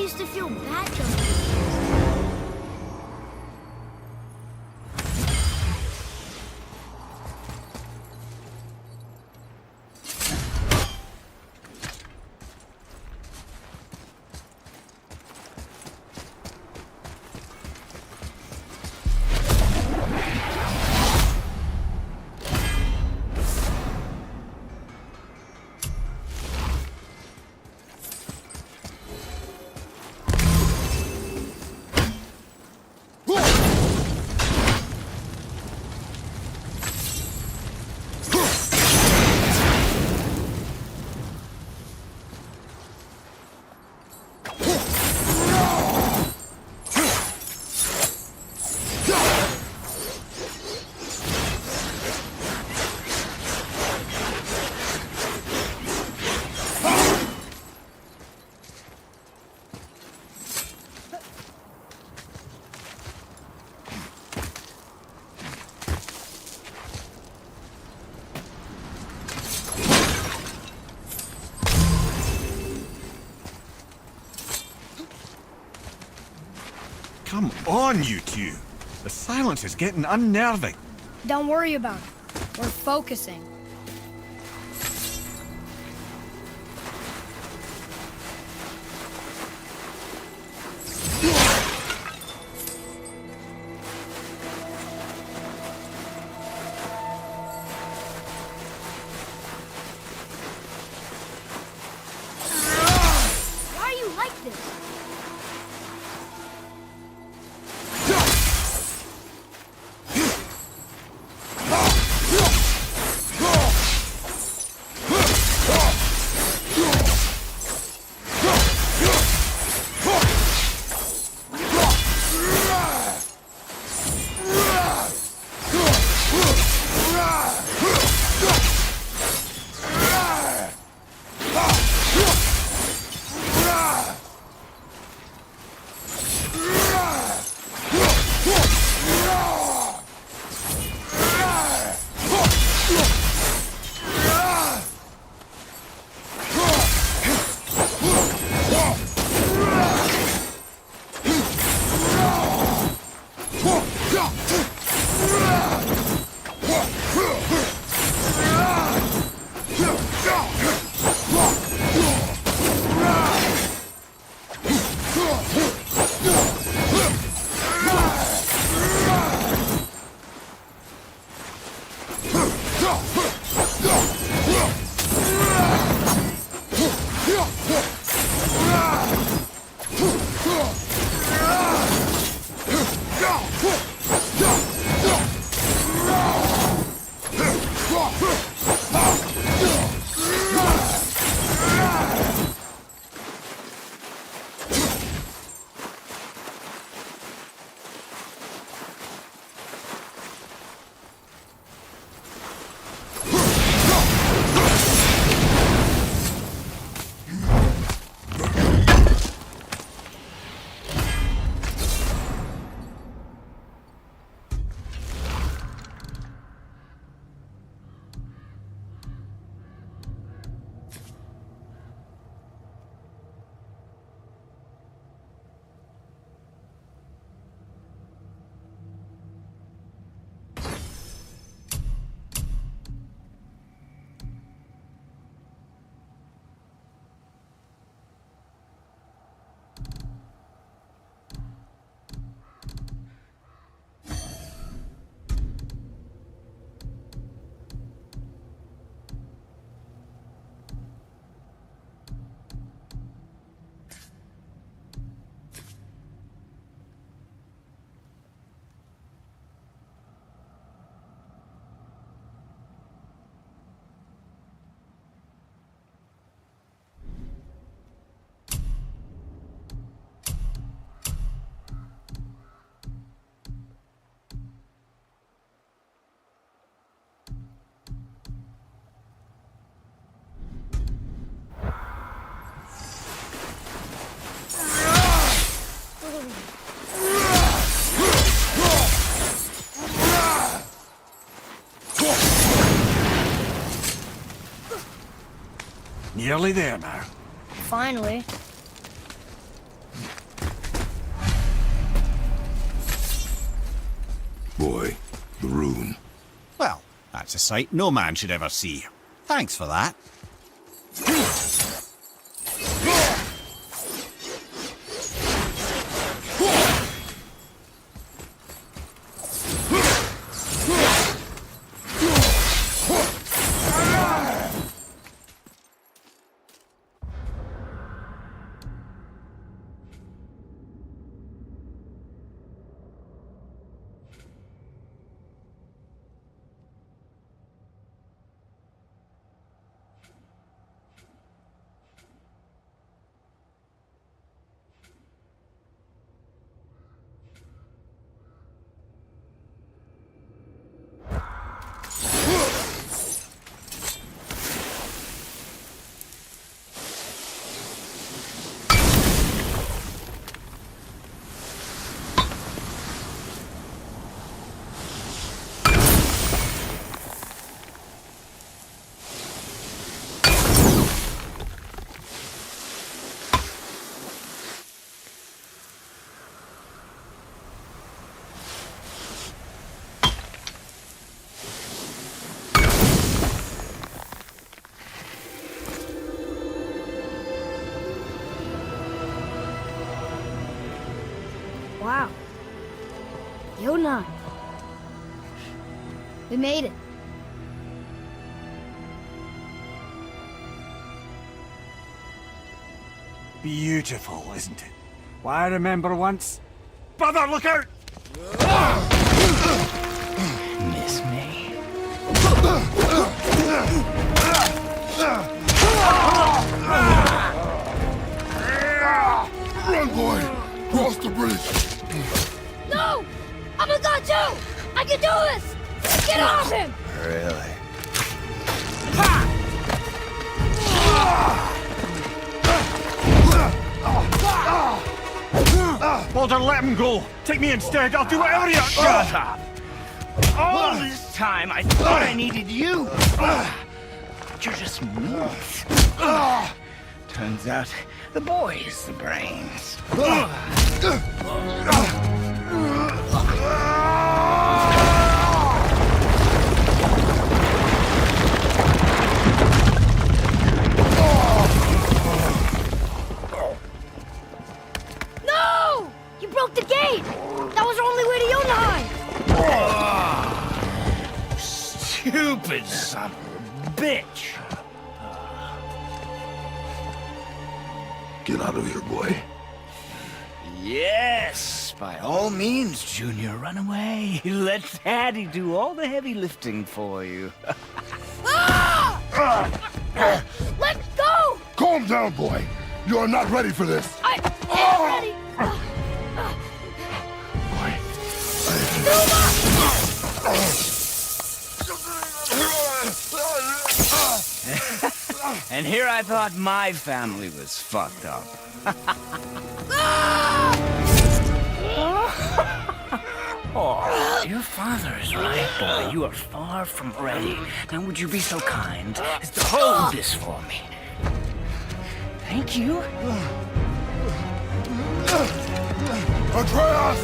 used to feel bad jumping. Come on, you two. The silence is getting unnerving. Don't worry about it. We're focusing. Why are you like this? Nearly there now. Finally. That's a sight no man should ever see. Thanks for that. Wow. Yona. We made it. Beautiful, isn't it? Why, I remember once... Brother, look out! Miss me? Run, boy! Cross the bridge! No! I'm a god too! I can do this! Get off him! Really? Baldur, let him go! Take me instead, I'll do whatever you... Shut up! All this time I thought I needed you! But you're just meat. Turns out the boy is the brains. No! You broke the gate! That was our only way to Jotunheim! Stupid son of a bitch! Get out of here, boy. Yes, by all means, Junior, run away. Let Daddy do all the heavy lifting for you. Let go! Calm down, boy. You are not ready for this. I am ready! And here I thought my family was fucked up. Oh, your father is right, boy. You are far from ready. Now would you be so kind as to hold this for me? Thank you. Atreus!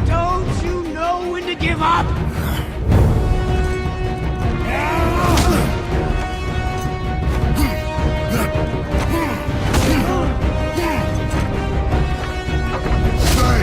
Don't you know when to give up? Stay!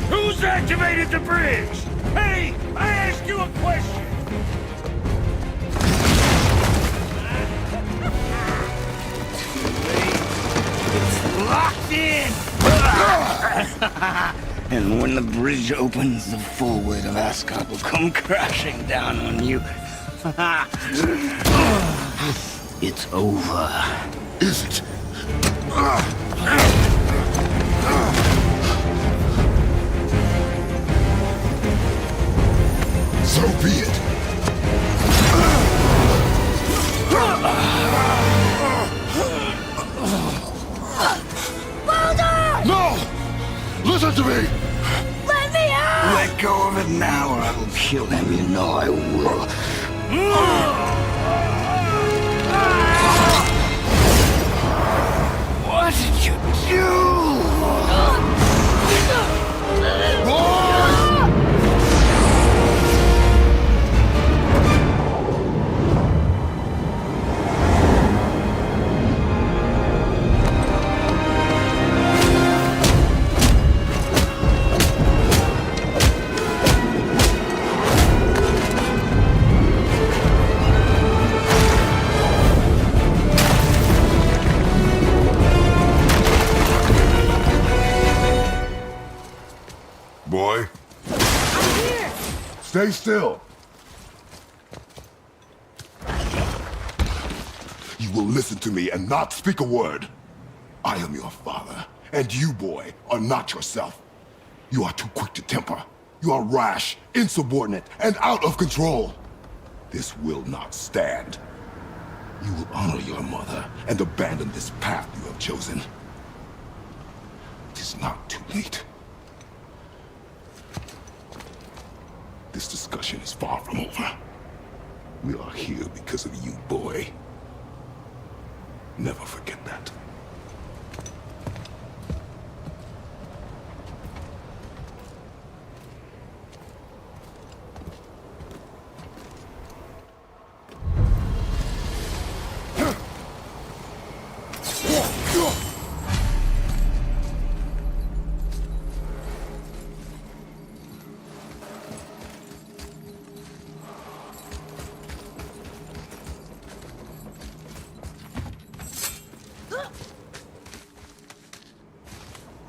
Who's activated the bridge? Hey, I asked you a question! It's locked in! And when the bridge opens, the full weight of Asgard will come crashing down on you. It's over. Is it? So be it. Baldur! No! Listen to me! Let me out! Let go of it now or I will kill him. You know I will. What did you do? Boy. I'm here! Stay still. You will listen to me and not speak a word. I am your father, and you, boy, are not yourself. You are too quick to temper. You are rash, insubordinate, and out of control. This will not stand. You will honor your mother and abandon this path you have chosen. It is not too late. This discussion is far from over. We are here because of you, boy. Never forget that.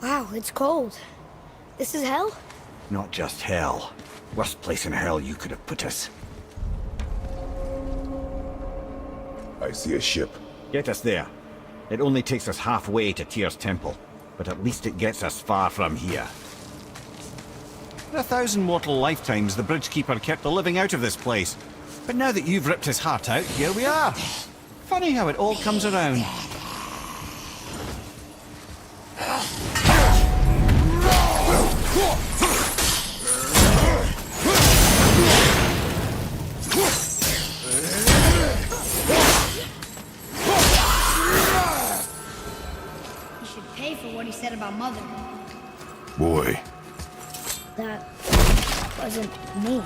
Wow, it's cold. This is hell? Not just hell. Worst place in hell you could have put us. I see a ship. Get us there. It only takes us halfway to Tyr's temple, but at least it gets us far from here. For 1,000 mortal lifetimes, the Bridgekeeper kept the living out of this place. But now that you've ripped his heart out, here we are. Funny how it all comes around. He should pay for what he said about Mother. Boy. That wasn't me.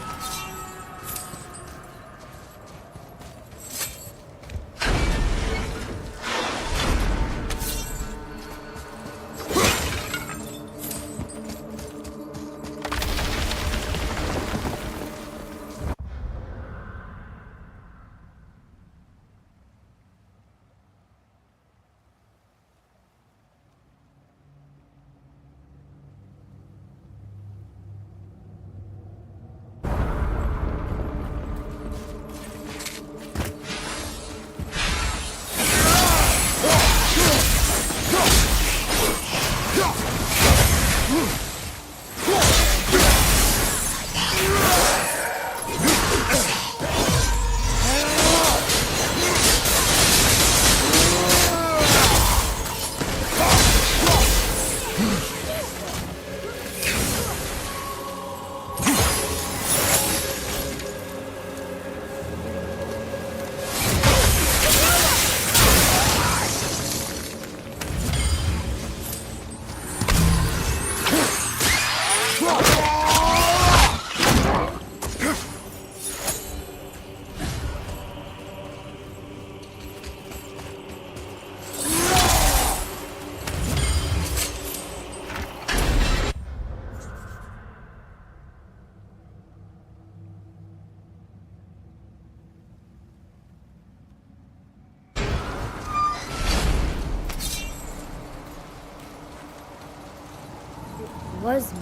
was me.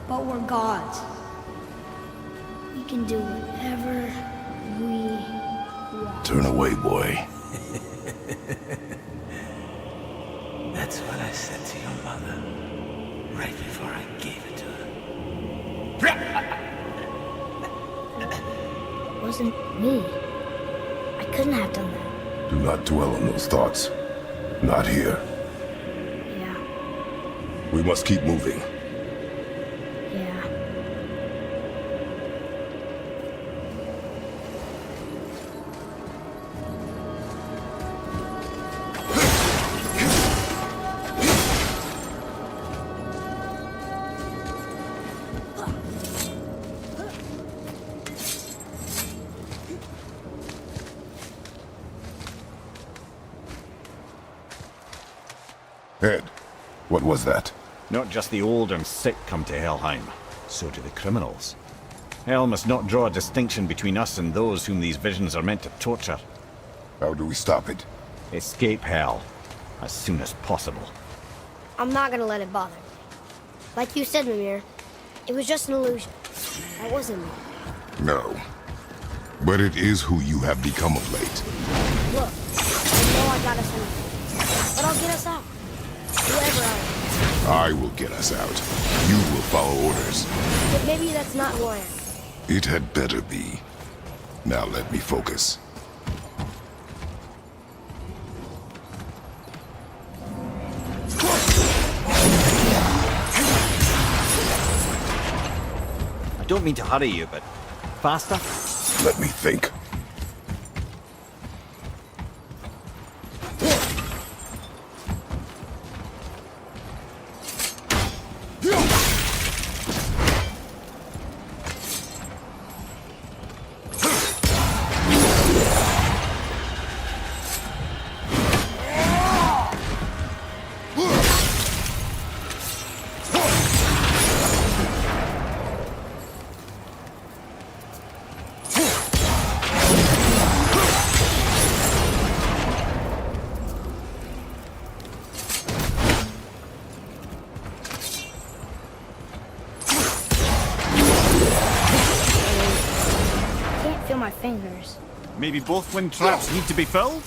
But we're gods. We can do whatever we want. Turn away, boy. That's what I said to your mother, right before I gave it to her. It wasn't me. I couldn't have done that. Do not dwell on those thoughts. Not here. Yeah, We must keep moving. yeah. Ed, what was that? Not just the old and sick come to Helheim, so do the criminals. Hell must not draw a distinction between us and those whom these visions are meant to torture. How do we stop it? Escape hell as soon as possible. I'm not gonna let it bother me. Like you said, Mimir, it was just an illusion. That wasn't me. No. But it is who you have become of late. Look, I know I got us in, but I'll get us out. Whoever I am. I will get us out. You will follow orders. But maybe that's not who I am. It had better be. Now let me focus. I don't mean to hurry you, but faster? Let me think. I can't feel my fingers. Maybe both wind traps need to be filled?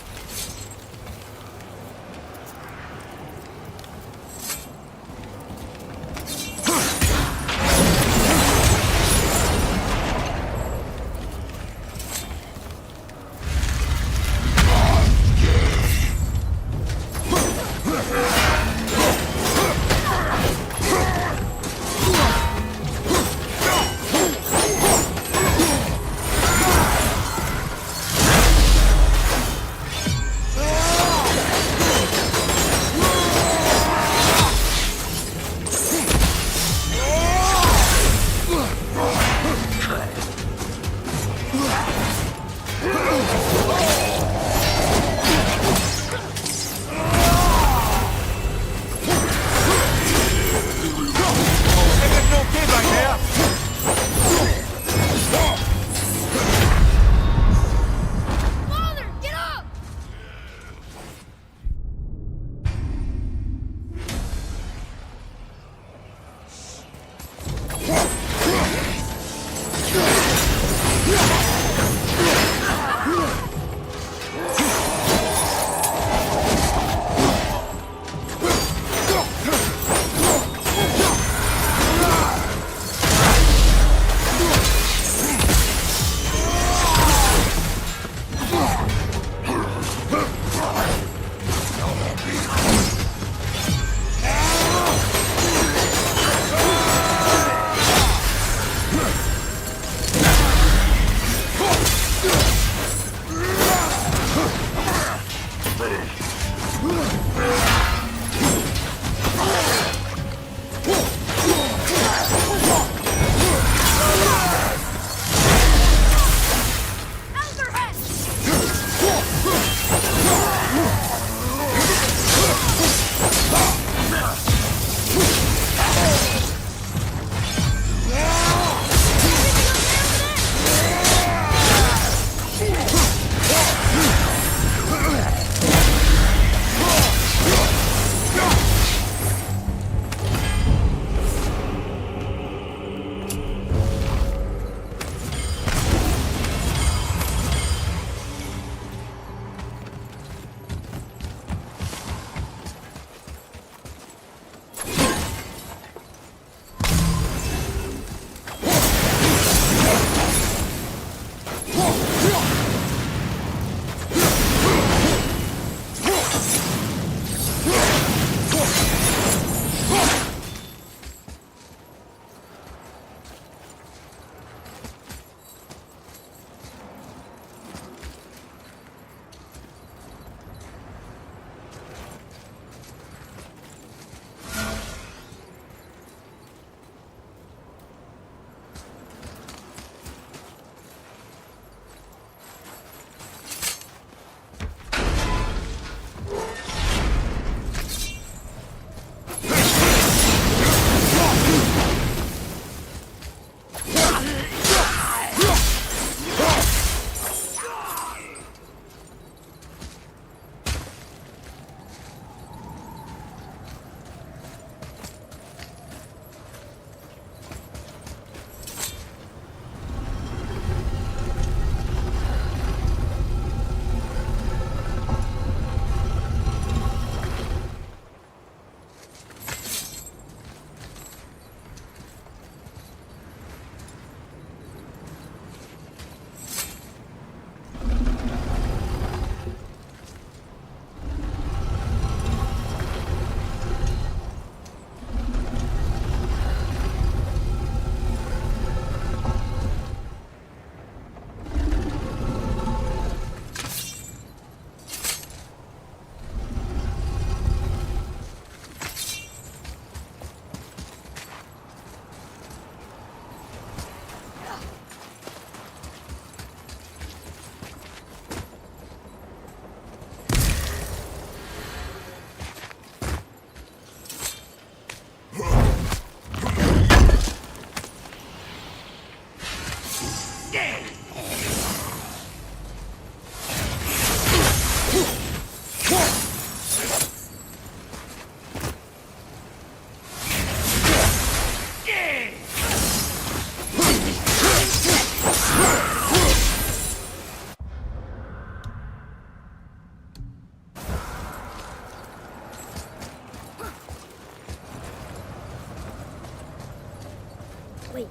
Wait,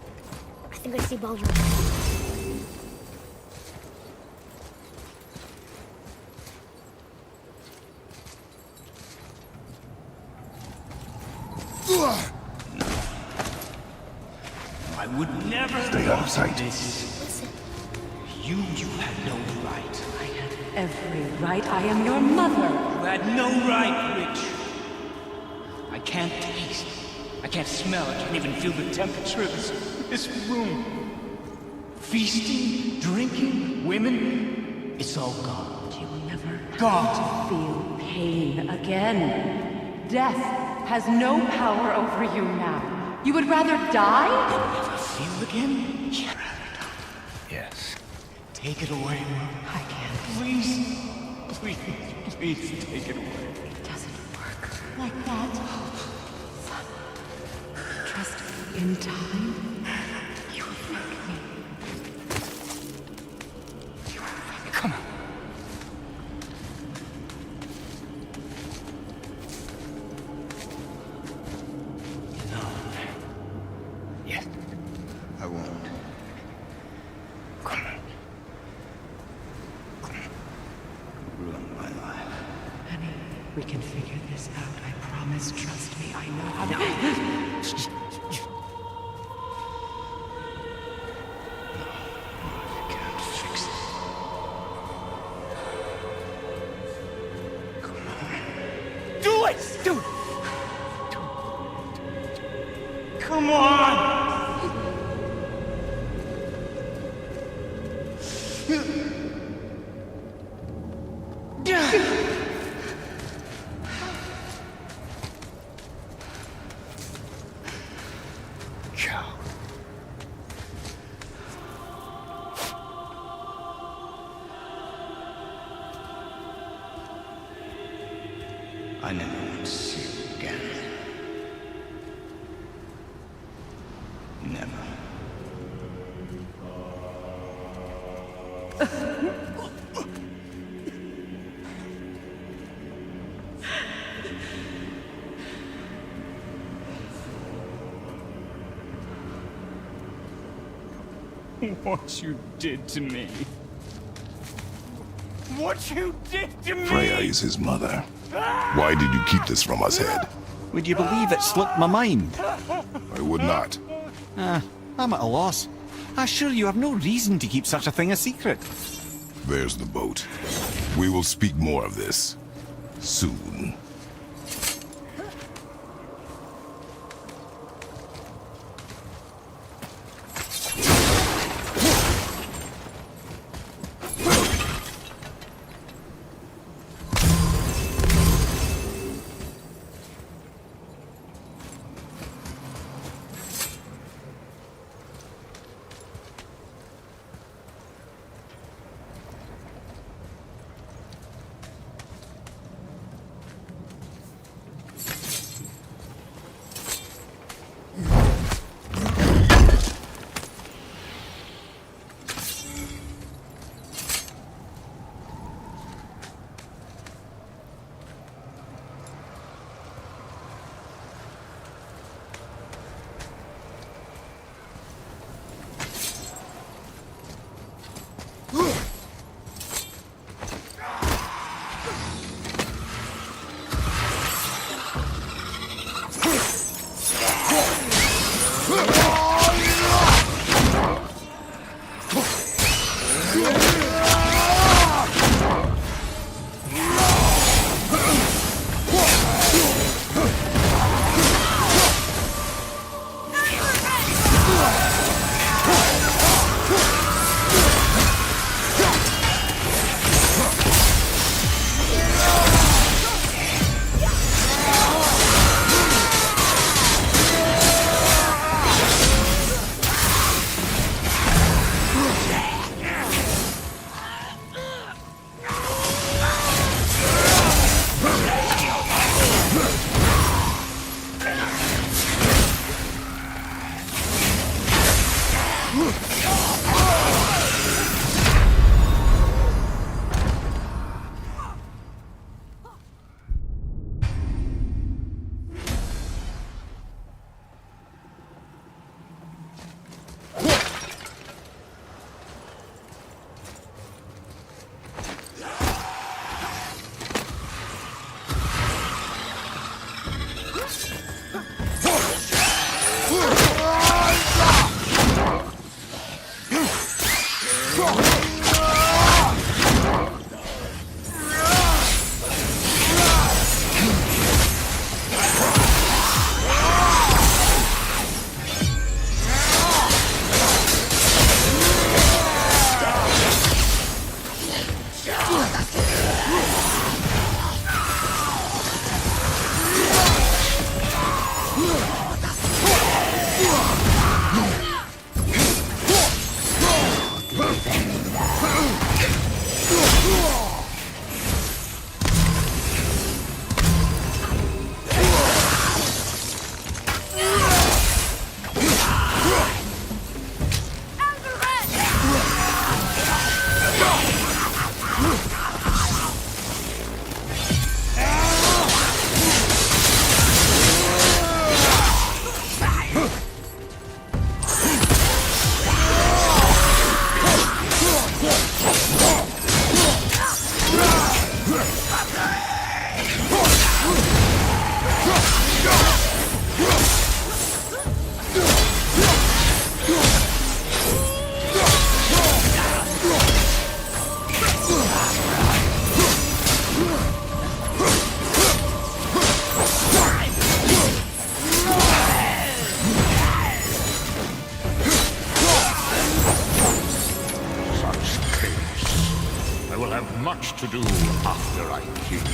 I think I see Baldur. I would never Stay out of sight. This. Listen. You had no right. I had every right. I am your mother. You had no right, Witch. I can't taste. I can't smell. I can't even feel the temperature of this room. Feasting, drinking, women. It's all gone. You will never Gone. feel pain again. Death has no power over you now. You would rather die? Never feel again? Yeah. Yes. Take it away, Mom. I can't. Please. Please. Please take it away. It doesn't work like that. Son, trust me. In time, you will thank me. You will thank me. Come on. No. Yes. I won't. Come on. Come on. Ruin my life. Honey, we can figure this out. I promise. Trust me. I know how to. I can't fix it. Come on. Do it! Do it! Come on! Cow. I never want to see you again. Never. What you did to me. What you did to me! Freya is his mother. Why did you keep this from us, Head? Would you believe it slipped my mind? I would not. I'm at a loss. I assure you have no reason to keep such a thing a secret. There's the boat. We will speak more of this soon. to do after I kill you.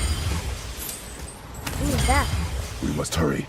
Who was that? We must hurry.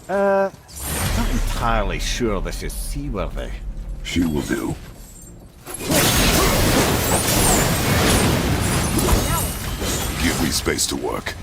Not entirely sure this is seaworthy. She will do. Give me space to work.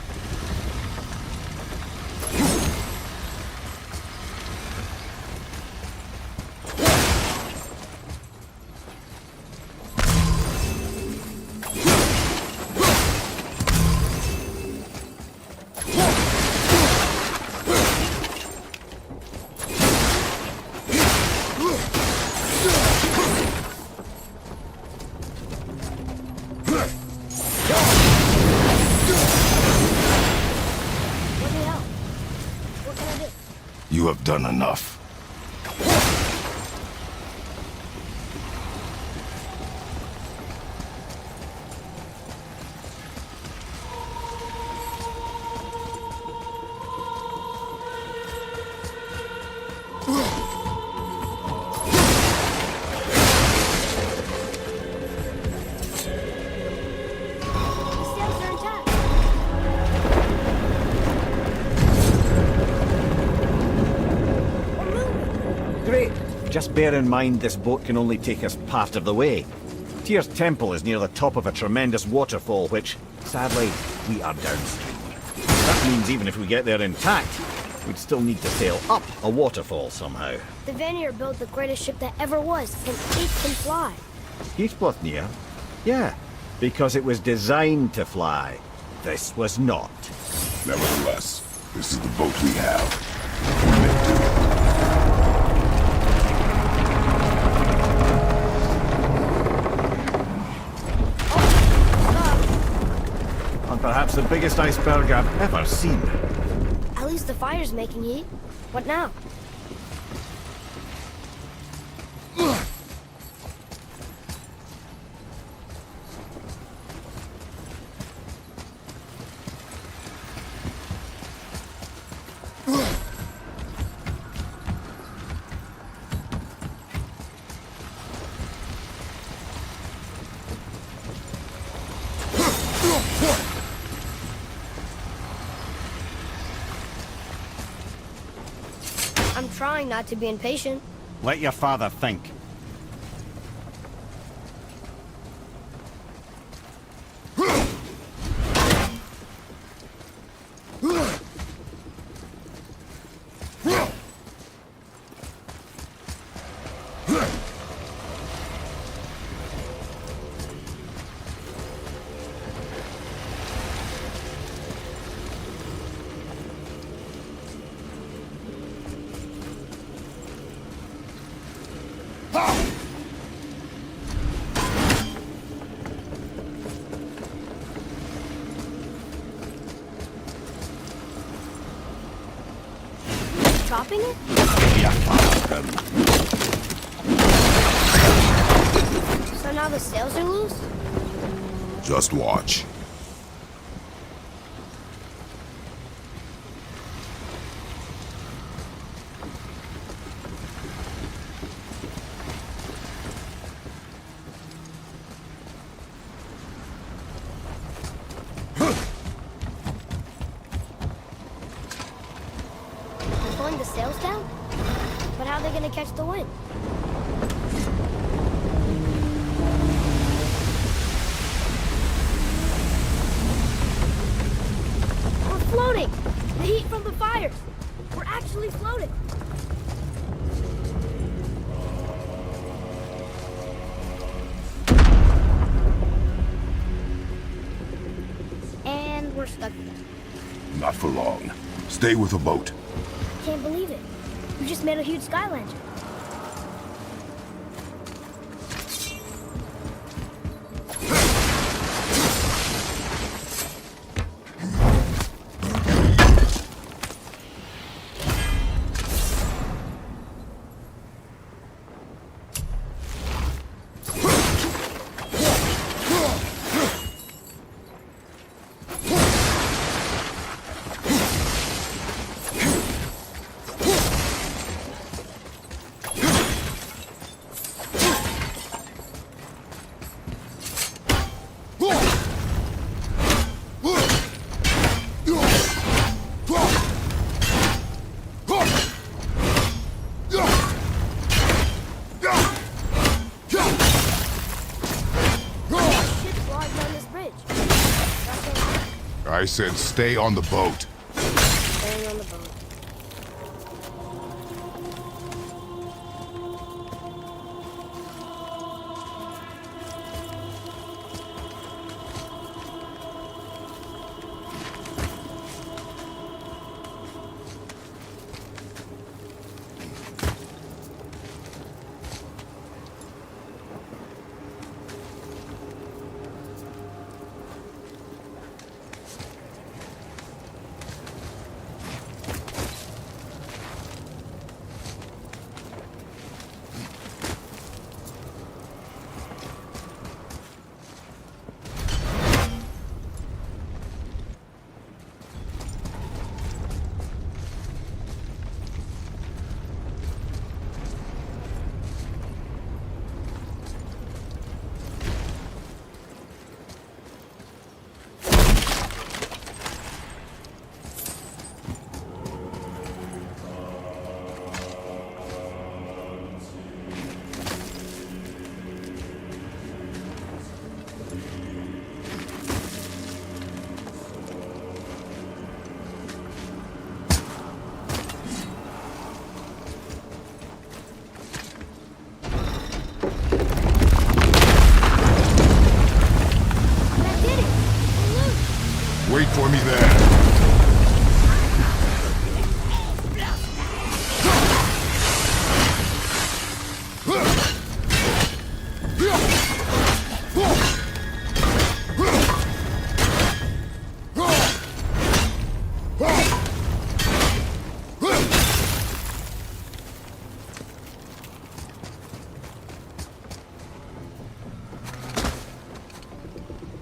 You have done enough. Just bear in mind this boat can only take us part of the way. Tyr's temple is near the top of a tremendous waterfall which, sadly, we are downstream. That means even if we get there intact, We'd still need to sail up a waterfall somehow. The Vanir built the greatest ship that ever was, and it can fly. Skidbladnir? Yeah, because it was designed to fly. This was not. Nevertheless, this is the boat we have. And perhaps the biggest iceberg I've ever seen. At least the fire's making heat. What now? I'm trying not to be impatient. Let your father think. Chopping it? So now the sails are loose? Just watch. Pulling the sails down? But how are they gonna catch the wind? We're floating! The heat from the fires! We're actually floating! And we're stuck there. Not for long. Stay with the boat. Can't believe it. We just made a huge sky lantern. I said stay on the boat. Staying on the boat. Wait for me there.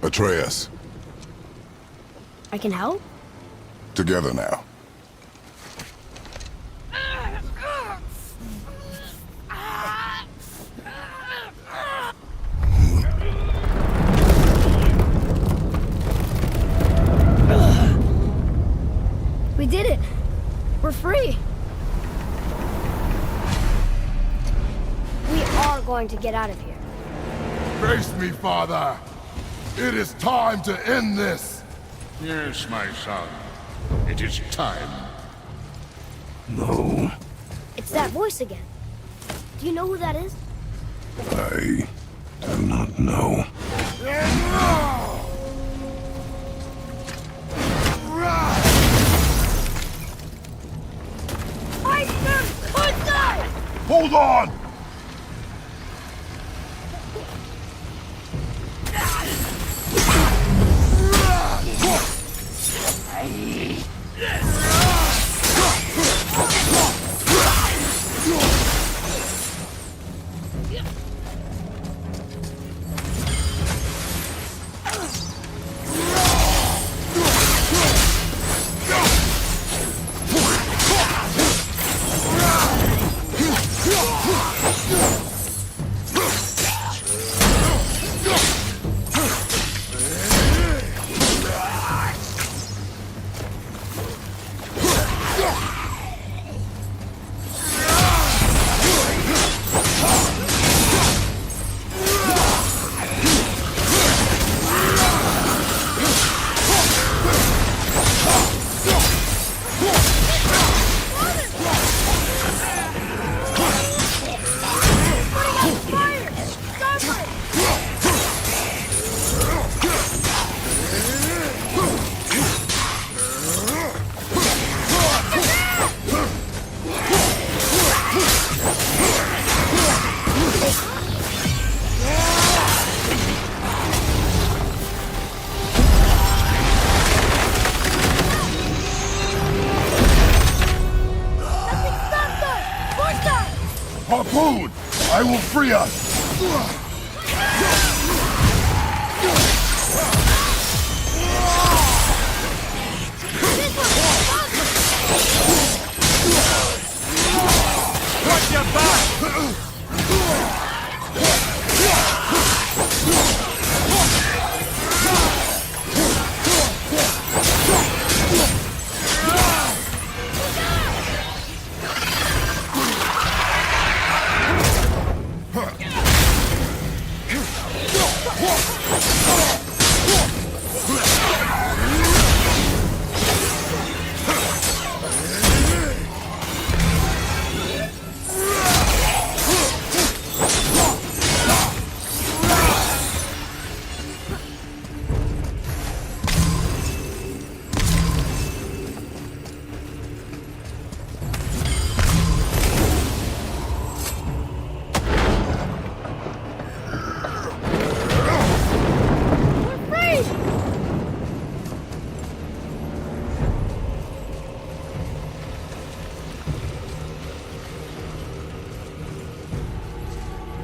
Atreus, I can help? together now. We did it! We're free! We are going to get out of here. Face me, father. It is time to end this. Yes, my son. It is time. No, It's that voice again. Do you know who that is? I do not know. Hold on! Harpoon! I will free us! Watch your back!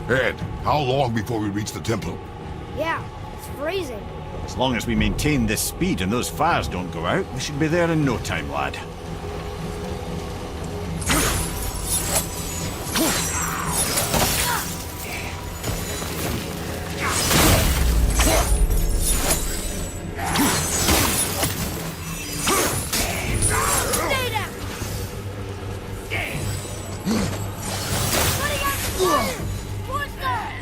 Ed, how long before we reach the temple? Yeah, it's freezing. As long as we maintain this speed and those fires don't go out, we should be there in no time, lad. Stay down! Putting out the fire! Push that!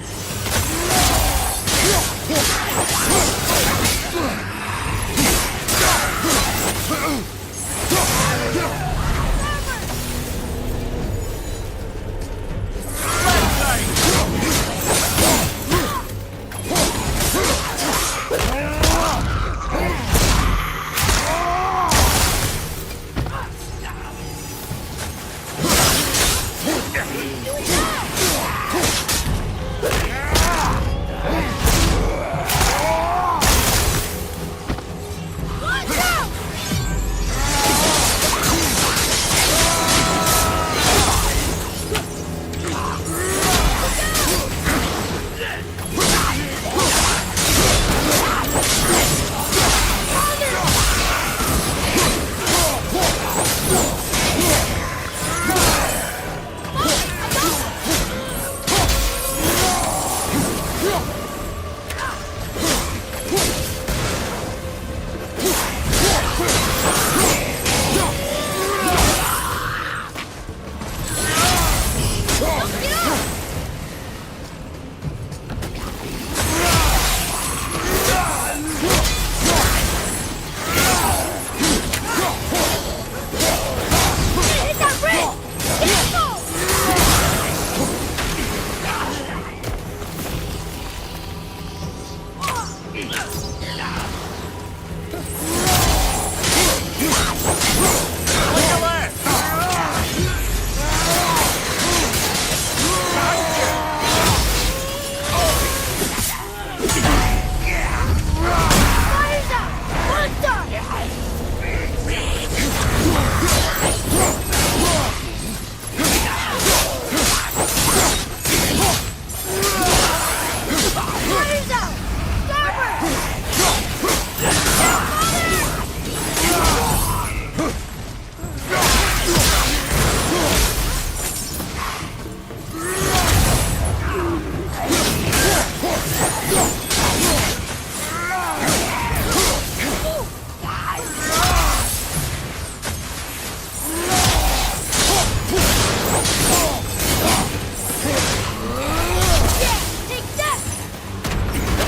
Fire's out! Monster! Fire's out! Starboard! Yeah, take that! Starboard!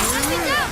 Let me down!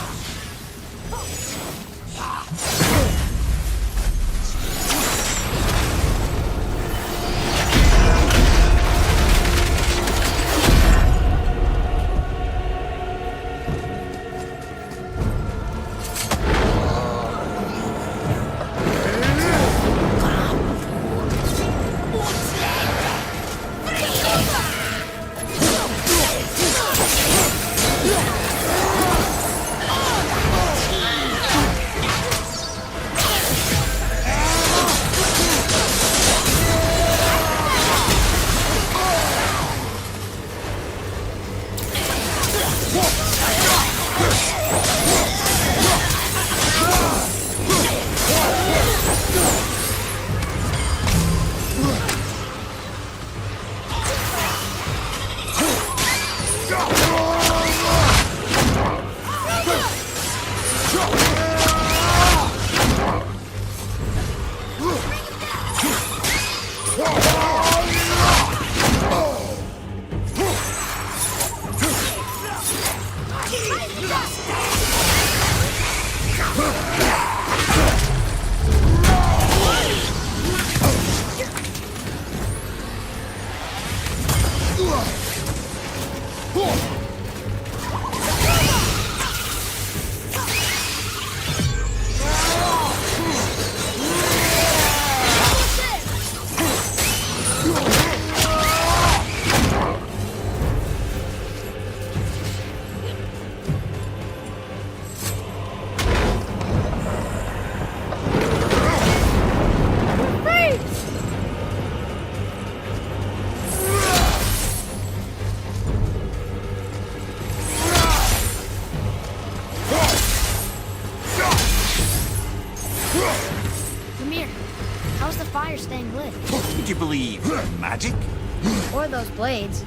How's the fire staying lit? Would you believe magic? Or those blades?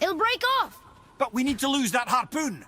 It'll break off! But we need to lose that harpoon!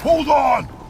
Hold on!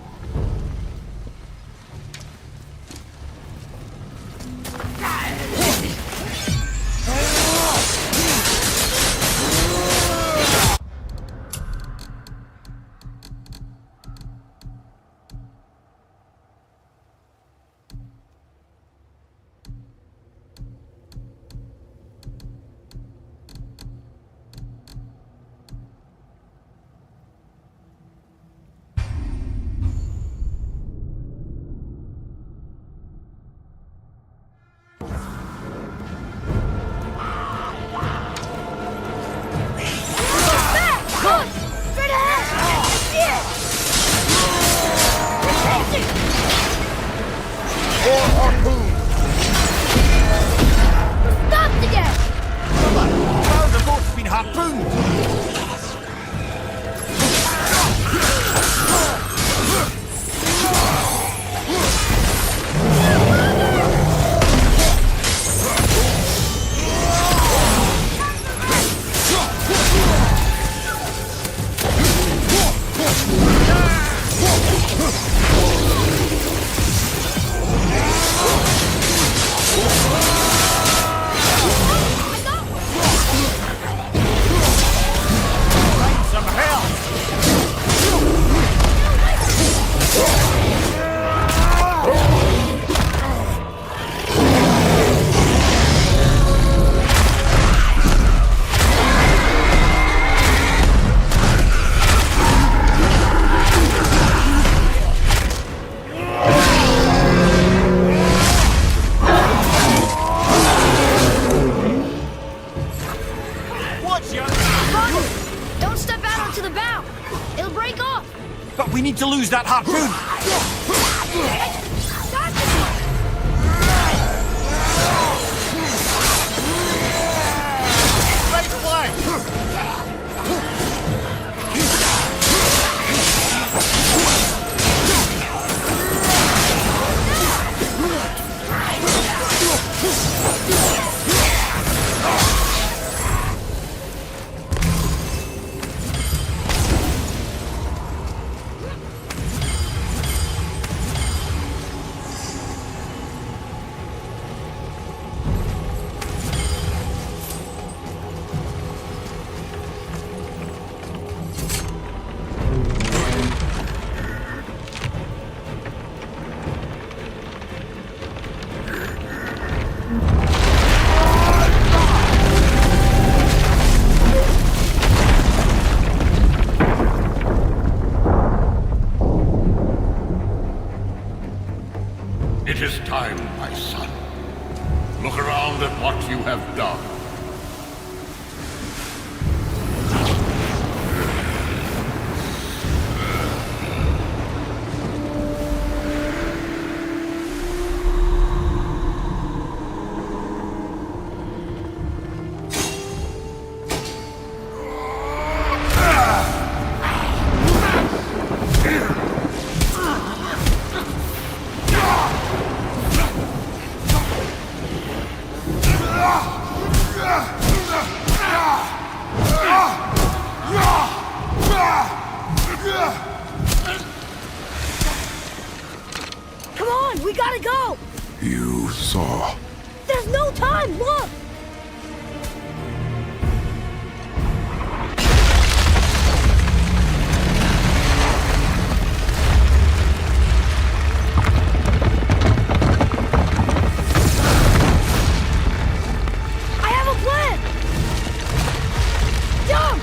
John! Don't step out onto the bow! It'll break off! But we need to lose that harpoon! Right flank! It is time, my son. Look around at what you have done. Come on, we gotta go! You saw. There's no time, look! I have a plan! Jump!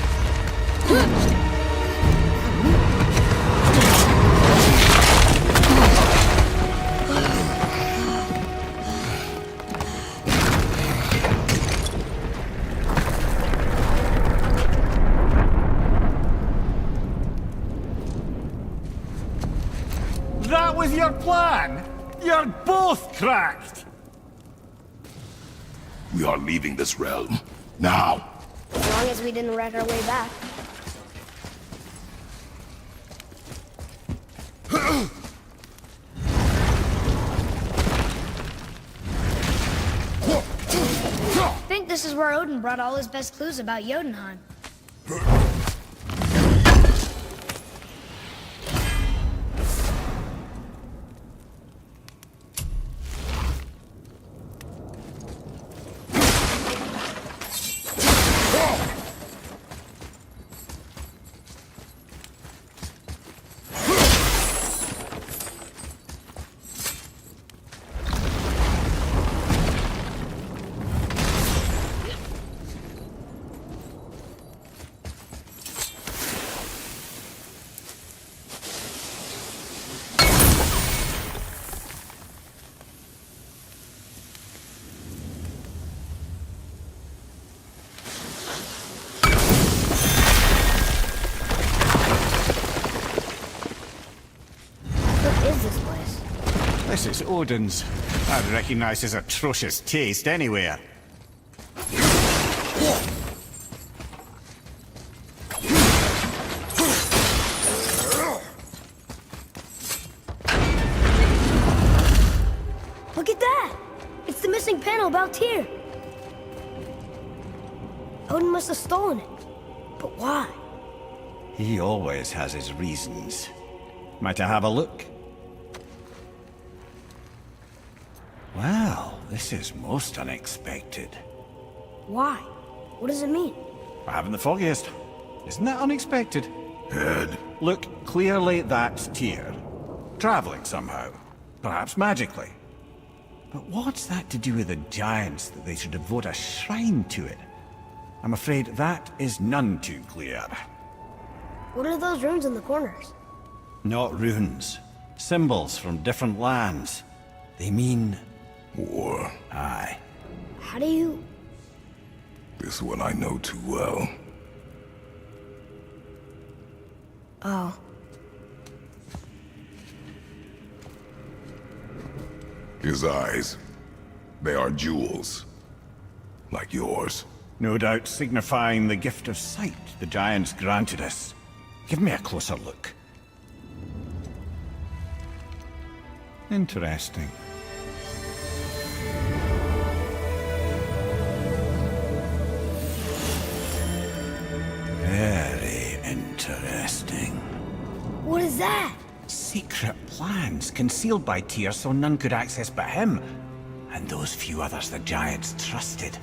That was your plan? You're both cracked! We are leaving this realm. Now. As long as we didn't wreck our way back. I think this is where Odin brought all his best clues about Jotunheim. This is Odin's. I'd recognize his atrocious taste anywhere. Look at that! It's the missing panel about Tyr. Odin must have stolen it. But why? He always has his reasons. Might I have a look? Well, this is most unexpected. Why? What does it mean? I haven't the foggiest. Isn't that unexpected? Head. Look, clearly that's Tyr. Traveling somehow. Perhaps magically. But what's that to do with the giants that they should devote a shrine to it? I'm afraid that is none too clear. What are those runes in the corners? Not runes. Symbols from different lands. They mean... War. Aye. How do you... This one I know too well. Oh. His eyes. They are jewels. Like yours. No doubt signifying the gift of sight the giants granted us. Give me a closer look. Interesting. Very interesting. What is that? Secret plans concealed by Tyr so none could access but him, and those few others the giants trusted.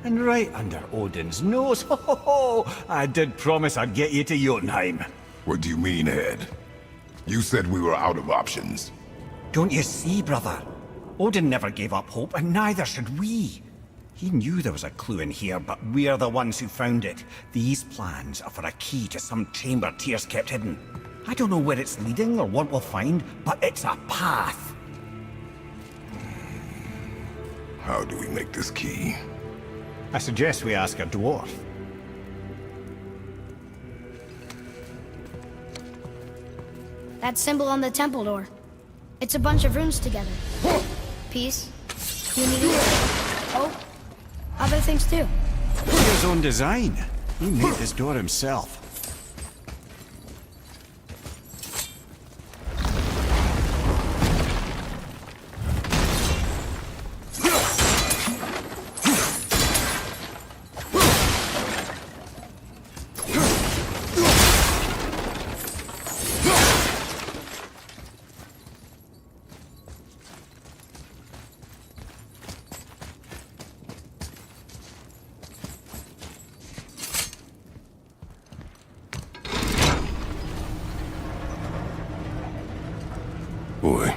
And right under Odin's nose, ho ho ho! I did promise I'd get you to Jotunheim. What do you mean, Ed? You said we were out of options. Don't you see, brother? Odin never gave up hope, and neither should we. He knew there was a clue in here, but we're the ones who found it. These plans are for a key to some chamber Tyr's kept hidden. I don't know where it's leading or what we'll find, but it's a path. How do we make this key? I suggest we ask a dwarf. That symbol on the temple door. It's a bunch of runes together. Peace, unity, hope, other things too. His own design. He made this door himself. Boy.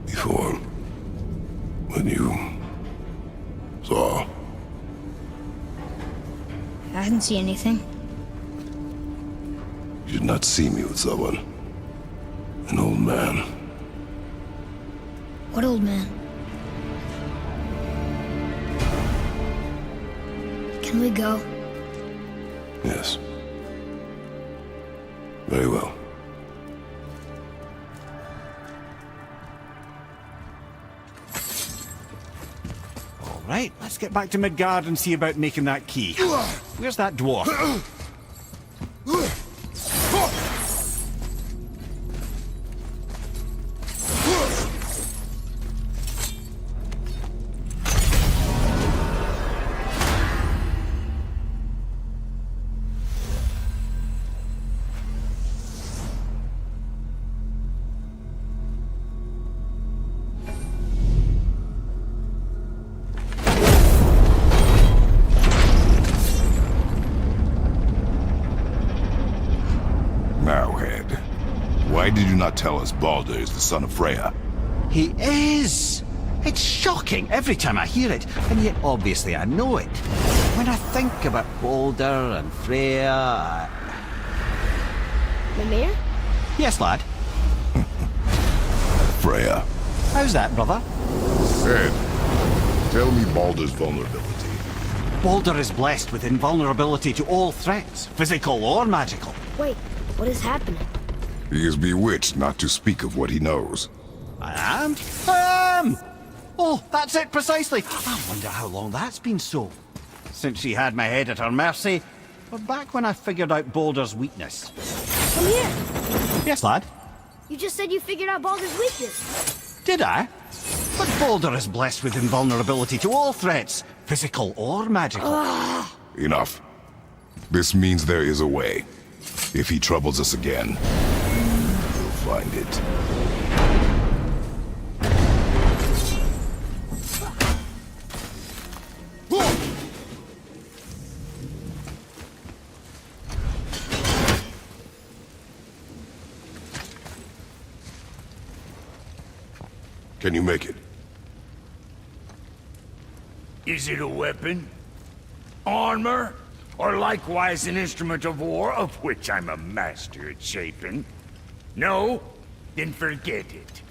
Before. When you saw. I didn't see anything. You did not see me with someone. An old man. What old man? Can we go? Yes. Very well. Right, let's get back to Midgard and see about making that key. Where's that dwarf? Now, Ed. Why did you not tell us Baldur is the son of Freya? He is! It's shocking every time I hear it, and yet obviously I know it. When I think about Baldur and Freya... Mimir? Yes, lad. Freya. How's that, brother? Ed, tell me Baldur's vulnerability. Baldur is blessed with invulnerability to all threats, physical or magical. Wait, what is happening? He is bewitched not to speak of what he knows. I am? Oh, that's it precisely. I wonder how long that's been so. Since she had my head at her mercy, or back when I figured out Baldur's weakness. Come here! Yes, lad? You just said you figured out Baldur's weakness. Did I? But Baldur is blessed with invulnerability to all threats, physical or magical. Enough. This means there is a way. If he troubles us again, we'll find it. Can you make it? Is it a weapon? Armor? Or likewise an instrument of war, of which I'm a master at shaping? No? Then forget it.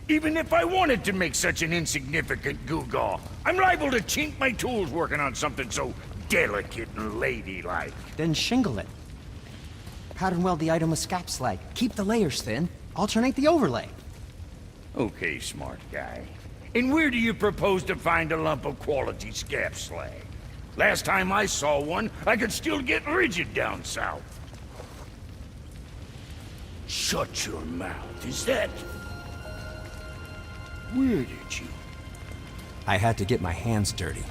Even if I wanted to make such an insignificant gewgaw, I'm liable to chink my tools working on something so delicate and ladylike. Then shingle it. Pattern weld the item with scap slag. Keep the layers thin. Alternate the overlay. Okay, smart guy. And where do you propose to find a lump of quality scap slag? Last time I saw one, I could still get rigid down south. Shut your mouth, is that... Where did you... I had to get my hands dirty.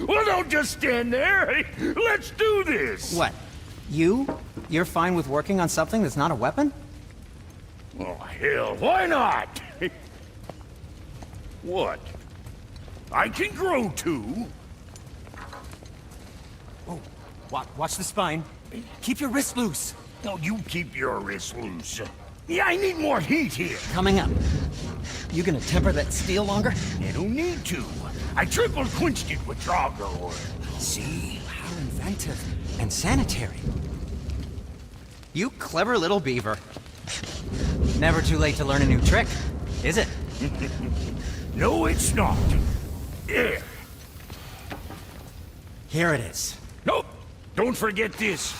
Well, don't just stand there. Let's do this. What? You're fine with working on something that's not a weapon? Oh, hell, why not? What? I can grow too. Oh, watch the spine. Keep your wrist loose. No, you keep your wrist loose. Yeah, I need more heat here. Coming up. You gonna temper that steel longer? You don't need to. I triple quenched it with Drago oil. See? How inventive. And sanitary. You clever little beaver. Never too late to learn a new trick, is it? No, it's not. There. Here it is. Nope. Don't forget this.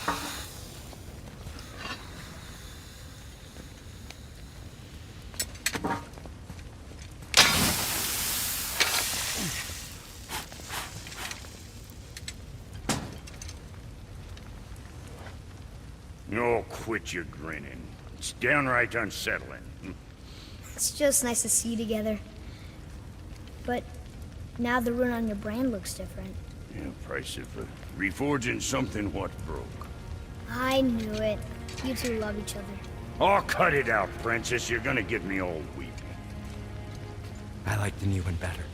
Oh, quit your grinning. It's downright unsettling. It's just nice to see you together. But now the rune on your brand looks different. Yeah, price of reforging something what broke. I knew it. You two love each other. Oh, cut it out, Princess. You're gonna get me all weepy. I like the new one better.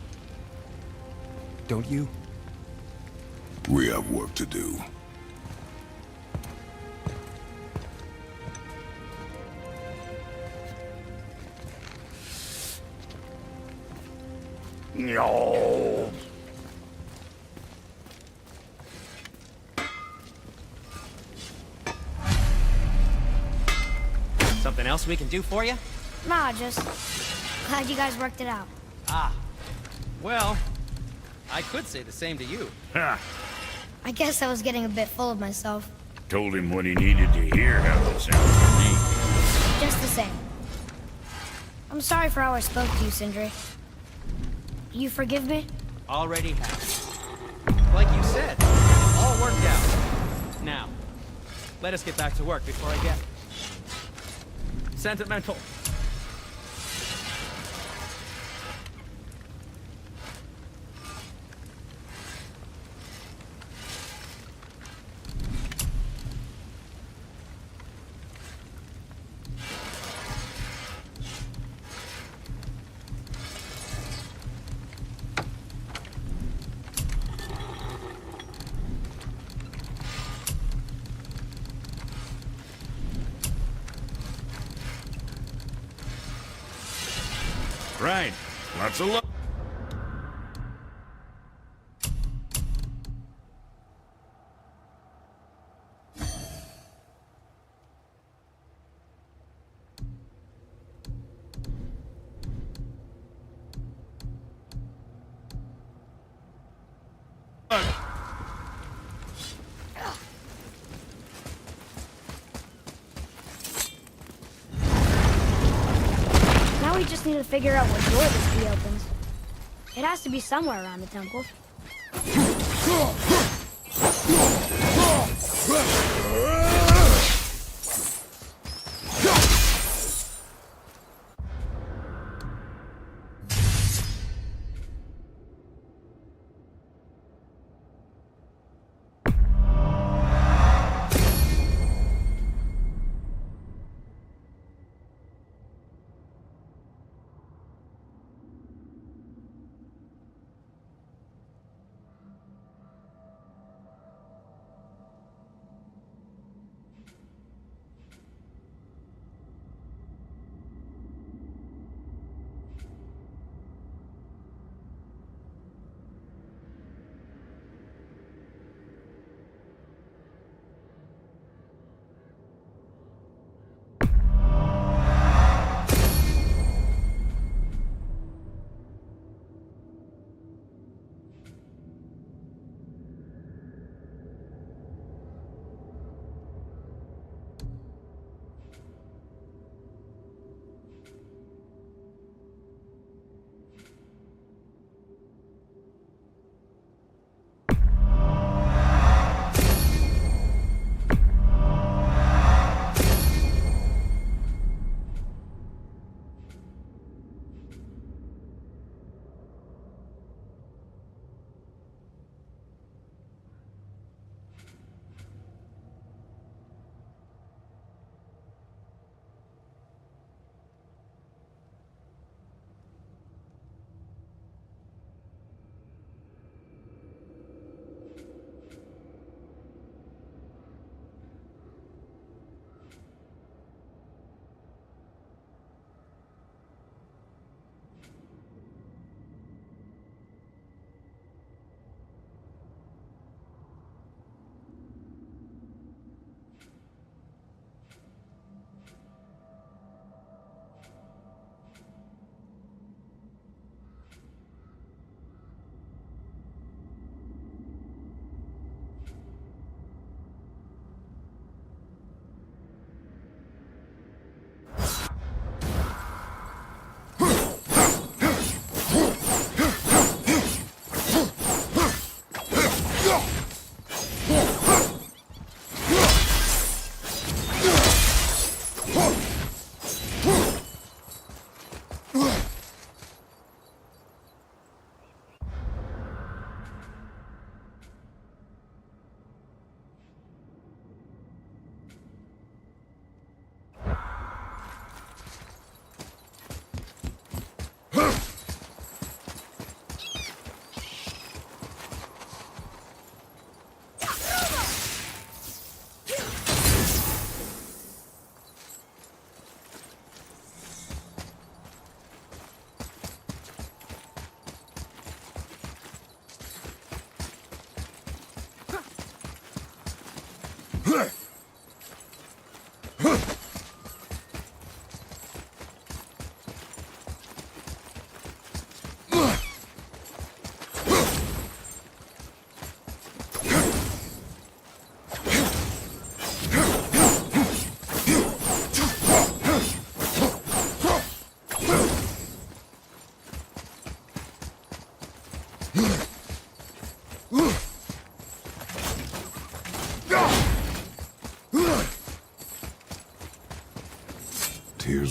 Don't you? We have work to do. No. Something else we can do for you? Nah, just glad you guys worked it out. Ah. Well, I could say the same to you. Ha. I guess I was getting a bit full of myself. Told him what he needed to hear, how it sounded to me. Just the same. I'm sorry for how I spoke to you, Sindri. You forgive me? Already have. Like you said, all worked out. Now, let us get back to work before I get sentimental. Right. Lots of luck. Now we just need to figure out what door this key opens. It has to be somewhere around the temple.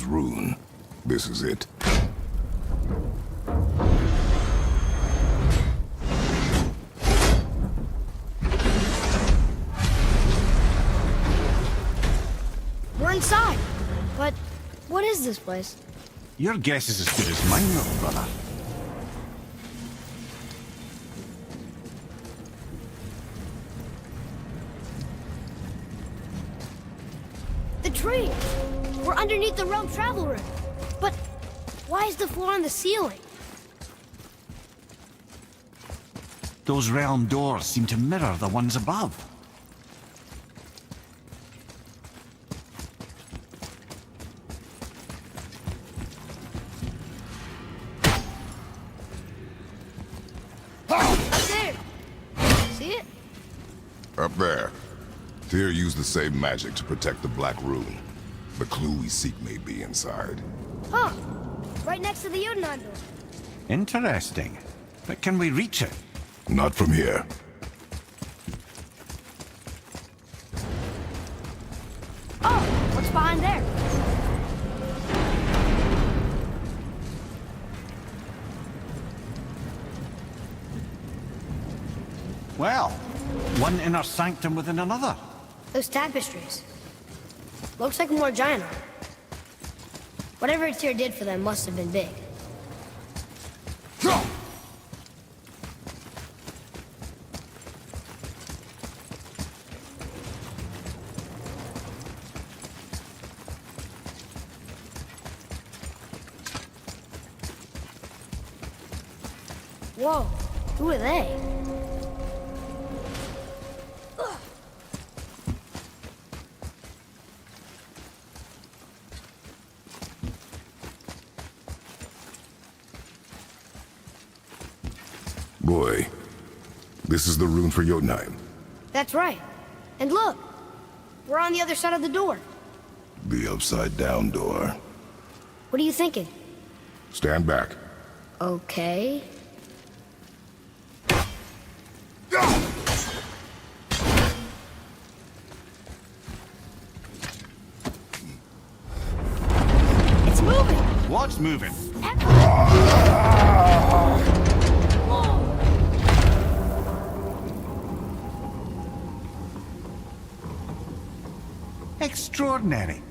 rune. This is it. We're inside. But what is this place? Your guess is as good as mine, little brother. The tree! We're underneath the realm travel room. But why is the floor on the ceiling? Those realm doors seem to mirror the ones above. Up there! See it? Up there. Tyr used the same magic to protect the Black Rune. The clue we seek may be inside. Huh. Right next to the Jotunheim door. Interesting. But can we reach it? Not from here. Oh, what's behind there? Well, one inner sanctum within another. Those tapestries. Looks like more giant art. Whatever Tyr did for them must have been big. Whoa, who are they? Boy, this is the rune for Jotunheim. That's right. And look, we're on the other side of the door. The upside-down door. What are you thinking? Stand back. Okay. It's moving! What's moving? Extraordinary.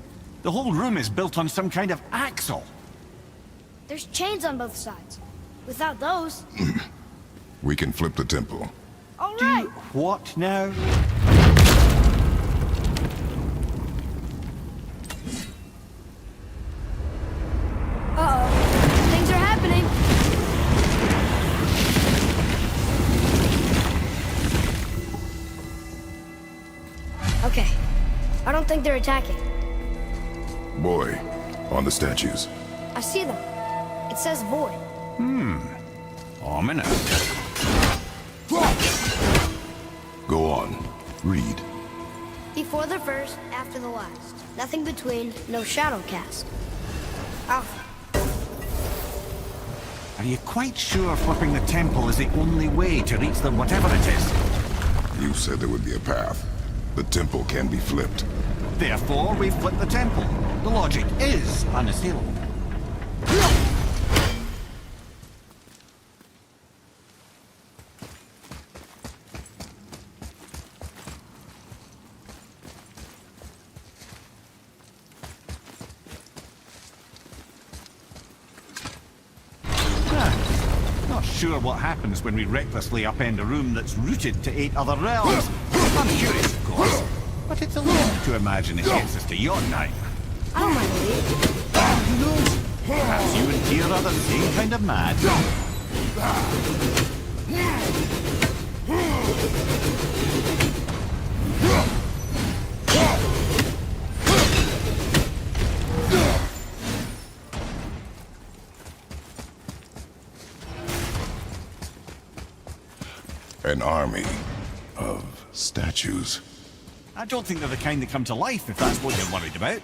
The whole room is built on some kind of axle. There's chains on both sides. Without those... We can flip the temple. All right! What now? Uh-oh. Things are happening. Okay. I don't think they're attacking. Boy, on the statues. I see them. It says void. Ominous. Go on. Read. Before the first, after the last. Nothing between, no shadow cast. Alpha. Are you quite sure flipping the temple is the only way to reach them, whatever it is? You said there would be a path. The temple can be flipped. Therefore, we flip the temple. The logic is unassailable. Not sure what happens when we recklessly upend a room that's rooted to 8 other realms. I'm curious, of course, but it's a lot to imagine it gets us to Jotunheim. I don't mind waiting. Who knows? Perhaps you and Tyr are the same kind of mad. An army of statues. I don't think they're the kind that come to life, if that's what you're worried about.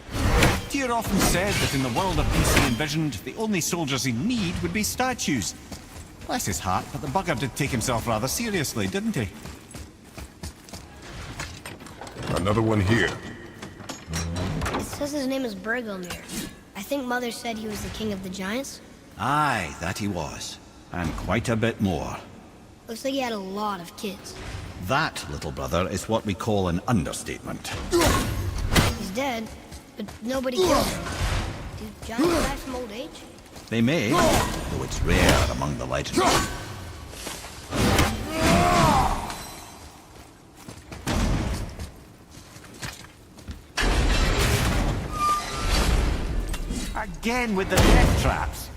Tyr often said that in the world of BC envisioned, the only soldiers he'd need would be statues. Bless his heart, but the bugger did take himself rather seriously, didn't he? Another one here. It says his name is Bergelmir. I think Mother said he was the king of the giants. Aye, that he was. And quite a bit more. Looks like he had a lot of kids. That, little brother, is what we call an understatement. He's dead, but nobody killed him. Do giants die from old age? They may, though it's rare among the legends. Again with the death traps.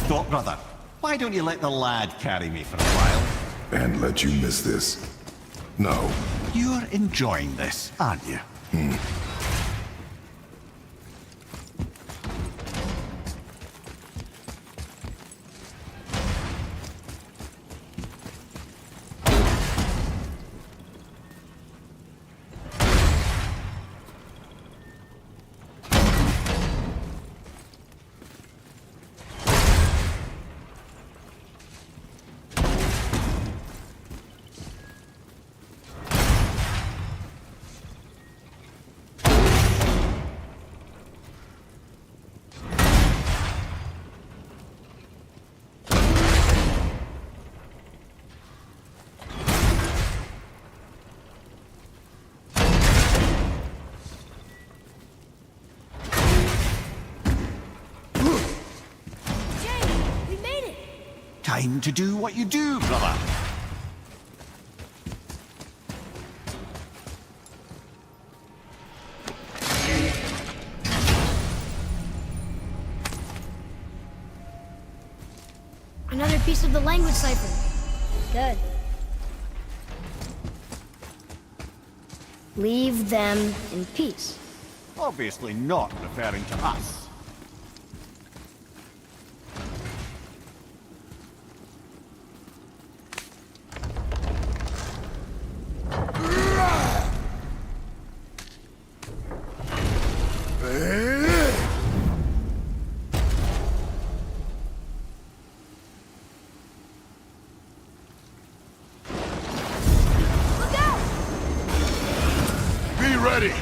Thought, brother, why don't you let the lad carry me for a while? And let you miss this? No. You're enjoying this, aren't you? Time to do what you do, brother. Another piece of the language cipher. Good. Leave them in peace. Obviously not referring to us. Be ready!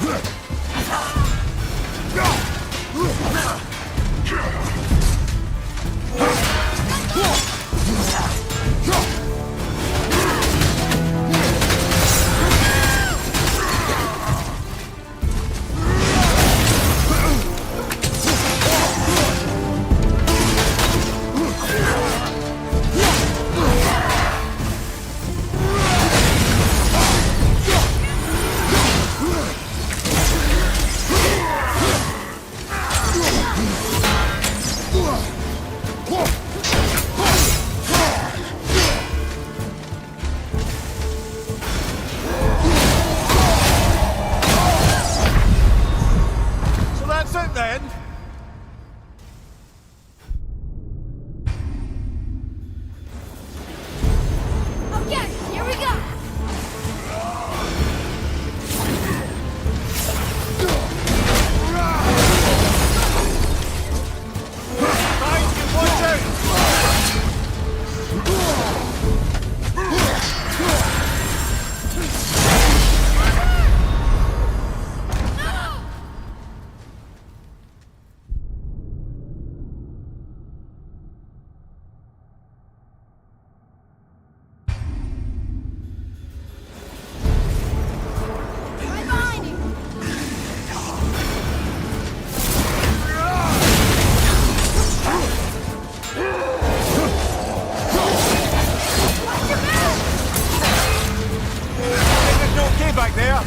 So that's it then? Okay, here we go. Guys, watch out! Right behind you. Everything okay back there?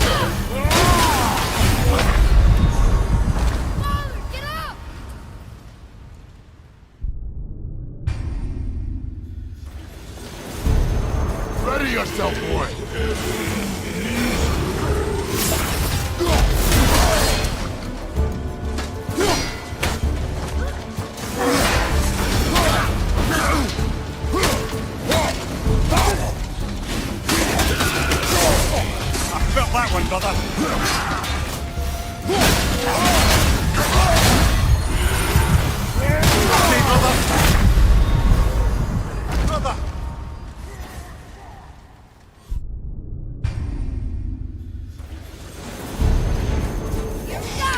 Father, get up! Ready yourself, boy. I felt that one, brother. Okay, brother. Brother. Here we go.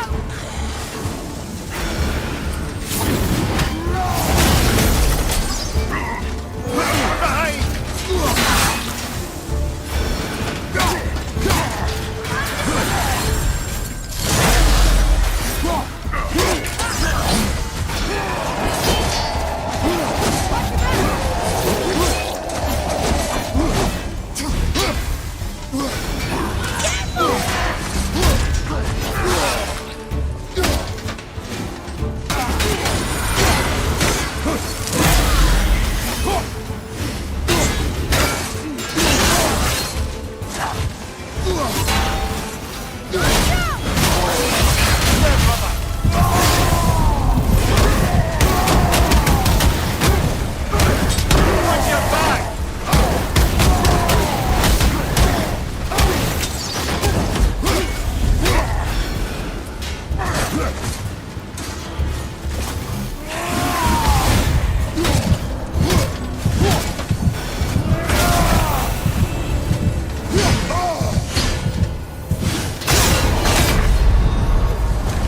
Behind. Watch your back.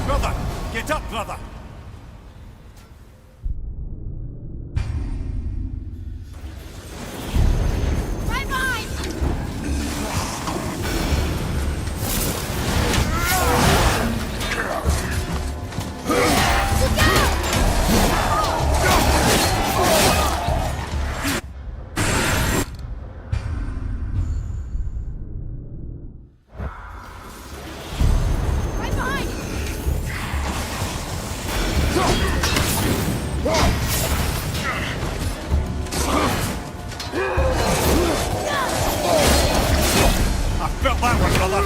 Brother, get up, brother. Right behind you. Right behind you. I felt that one, brother.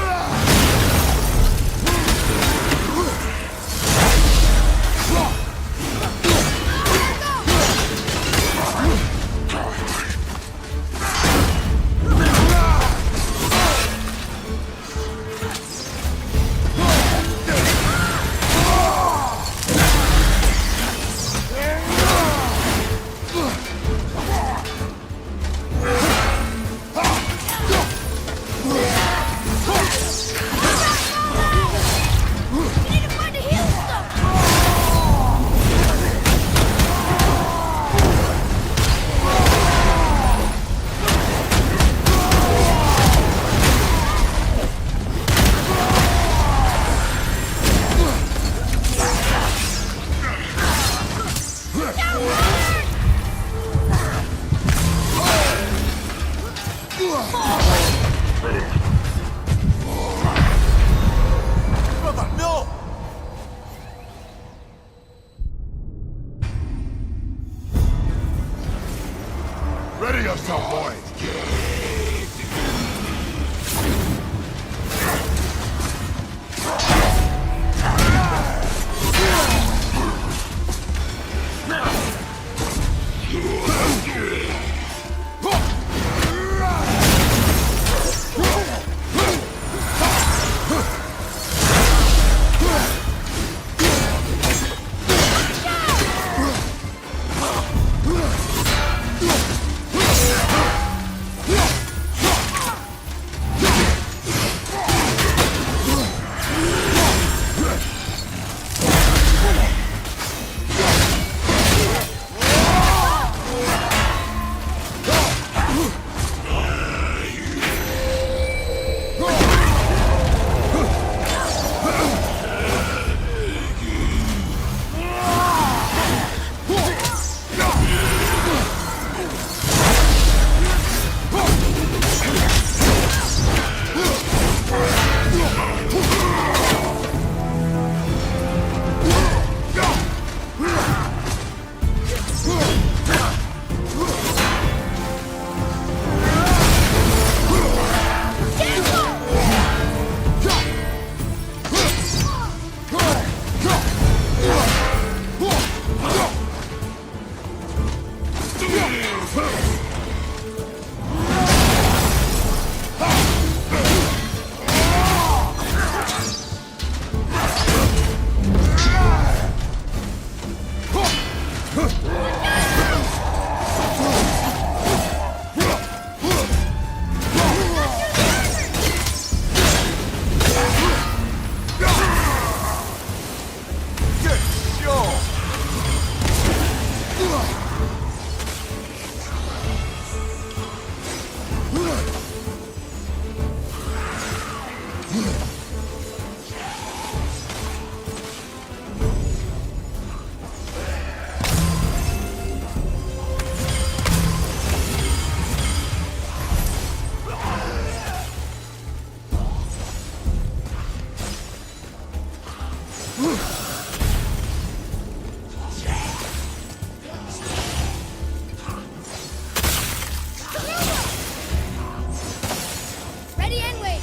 Ready and wait.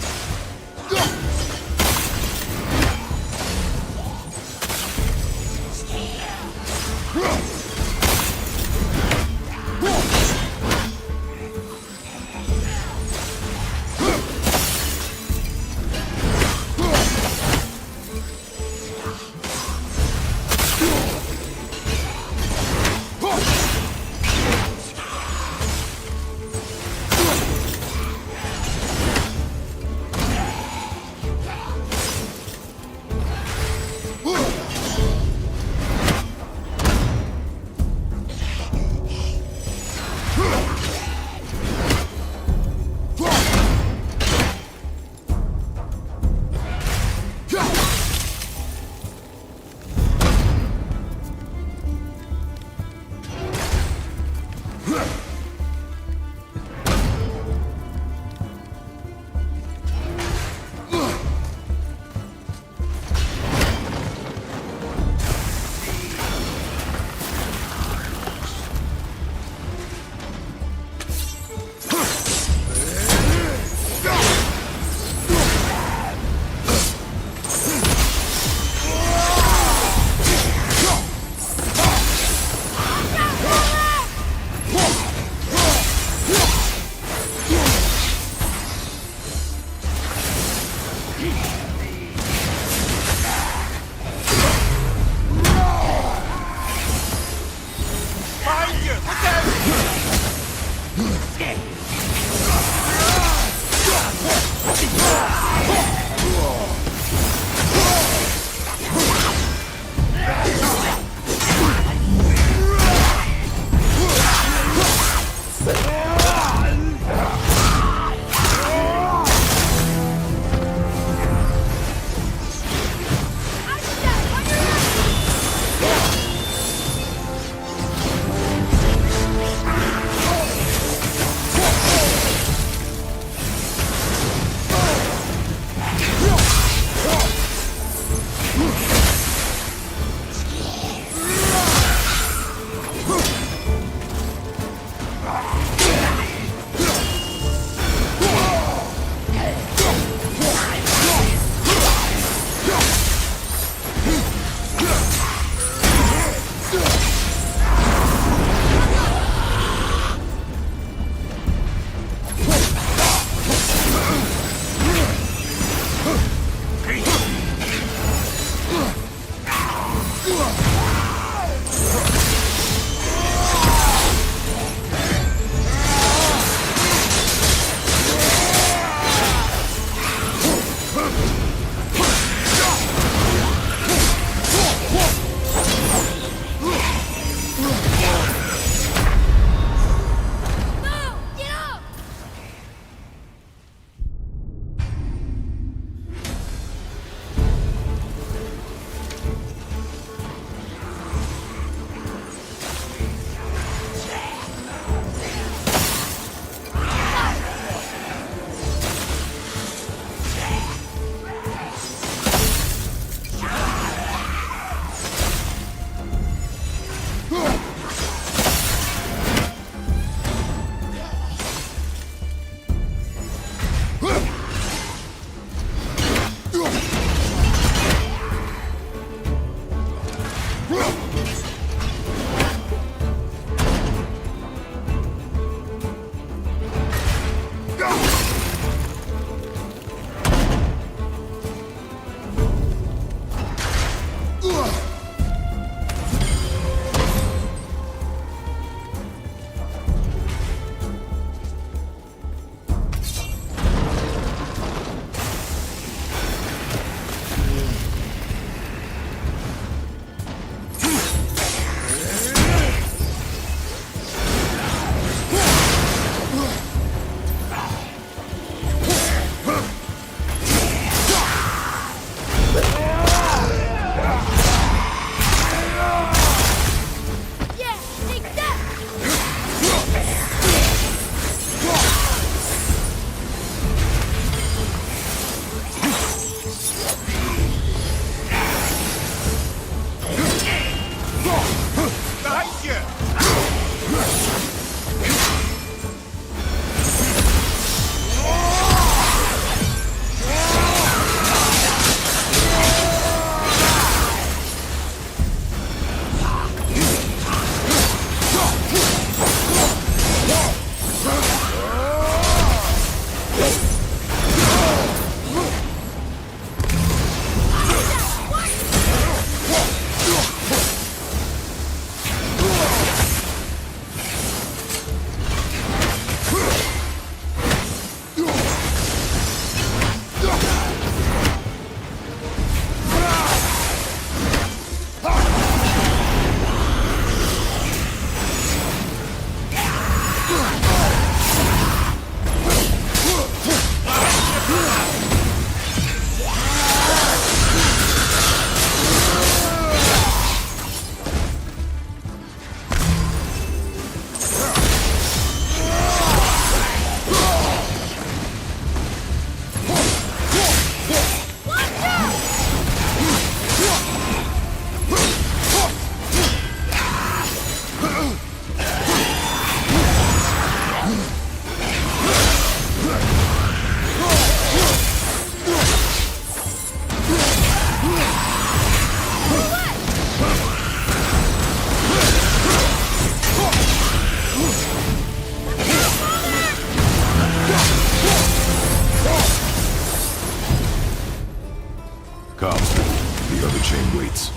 Come. The other chain waits.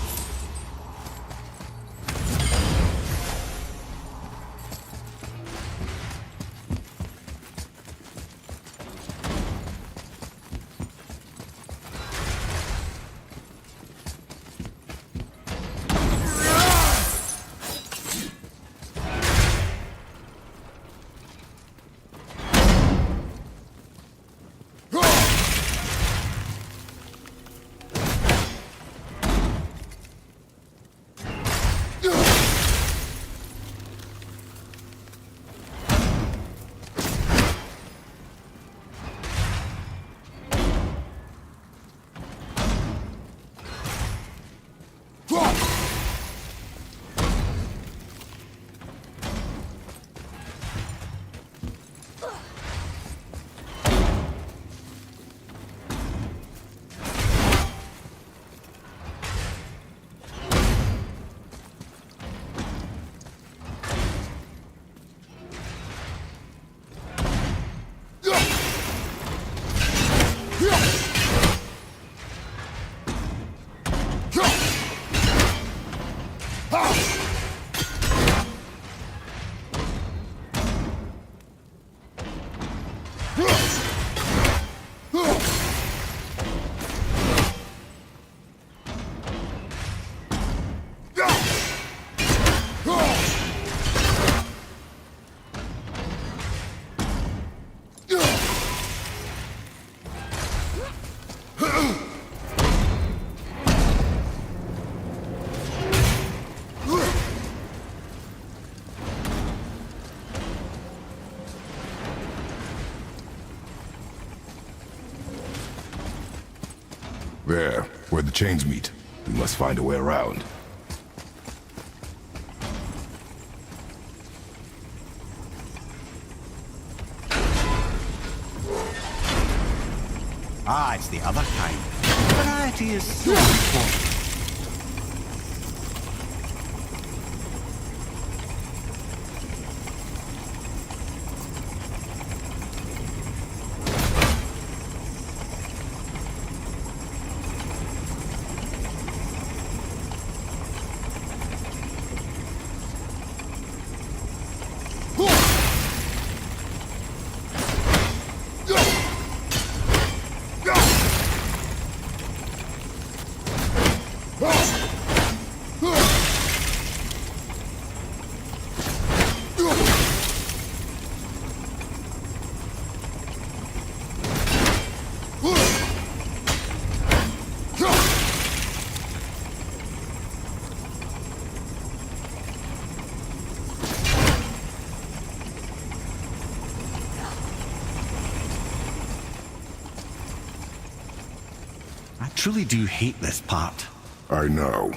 There, where the chains meet. We must find a way around. Ah, it's the other kind. Variety is so important. I truly do hate this part. I know.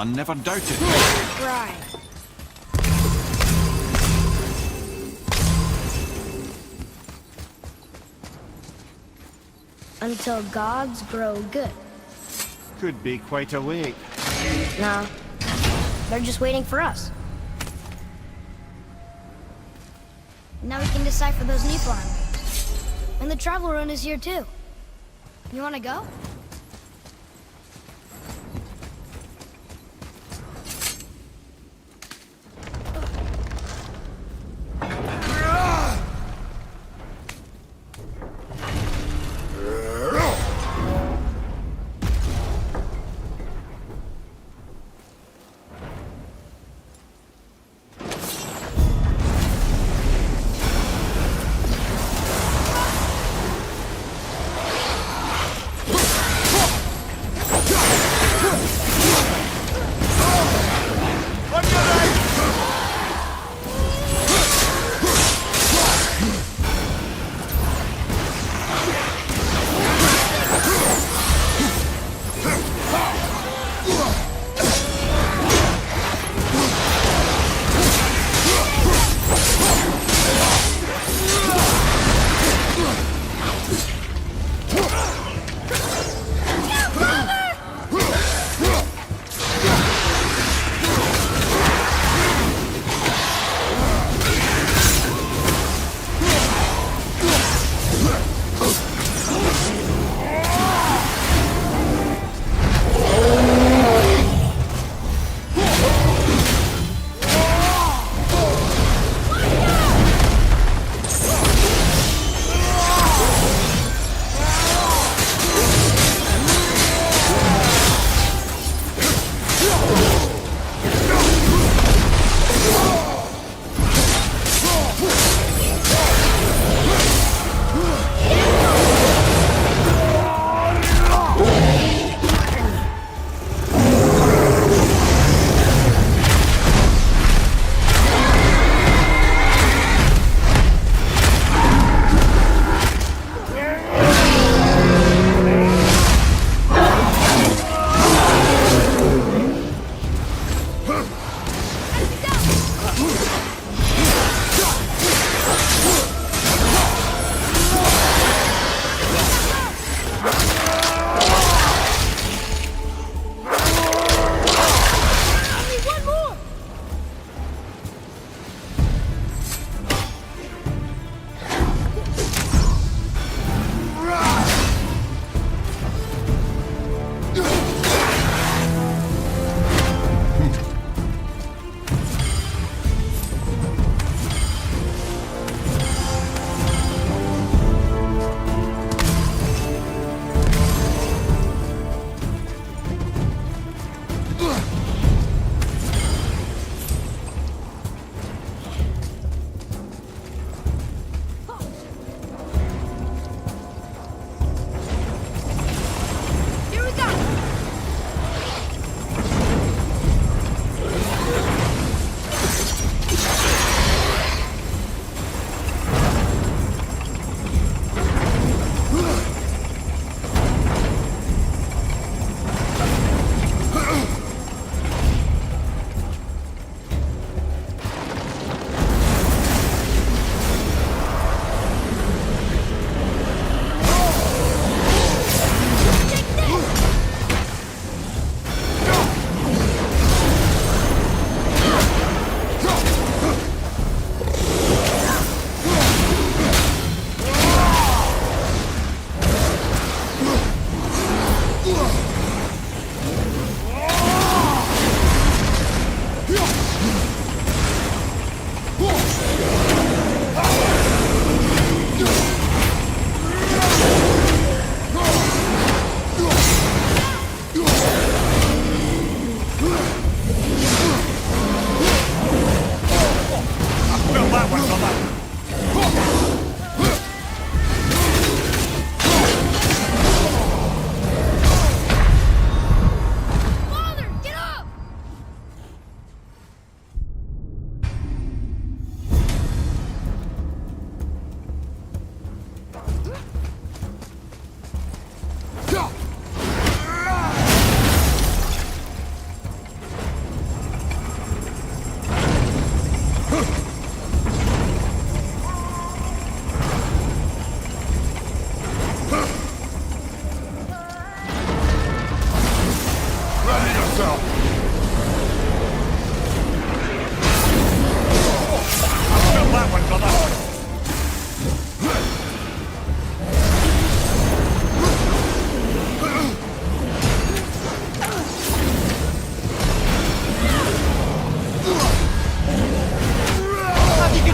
one never doubted. Right. Until gods grow good. Could be quite a wait. No. They're just waiting for us. Now we can decipher those Nephilim. And the travel rune is here too. You wanna go?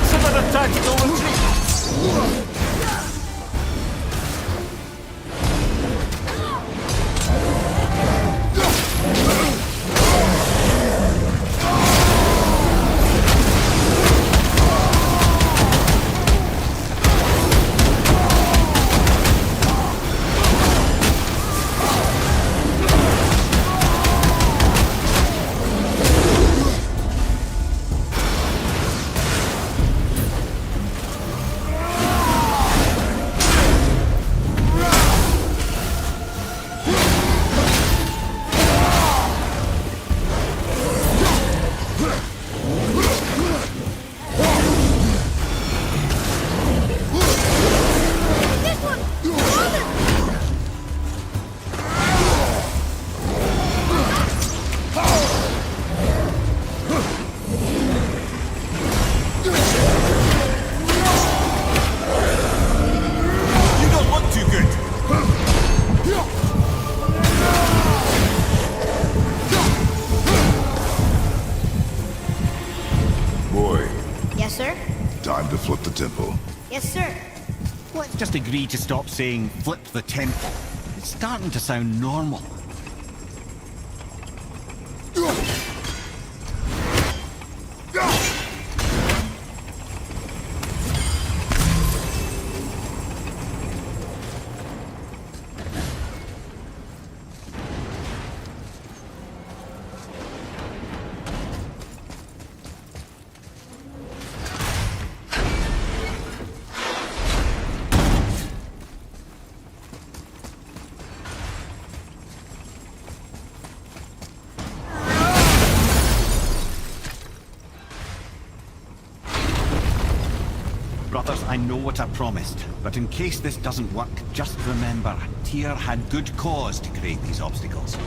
Consider a tactical retreat! Time to flip the temple. Yes, sir. Let's just agree to stop saying flip the temple. It's starting to sound normal. Brothers, I know what I promised, but in case this doesn't work, just remember, Tyr had good cause to create these obstacles.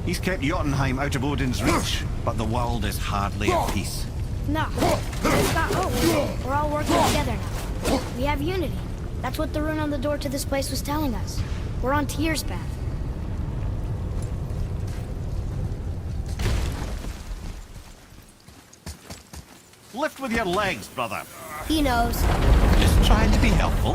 He's kept Jotunheim out of Odin's reach, but the world is hardly at peace. No, we've got hope. We're all working together now. We have unity. That's what the rune on the door to this place was telling us. We're on Tyr's path. Lift with your legs, brother. He knows. Just trying to be helpful.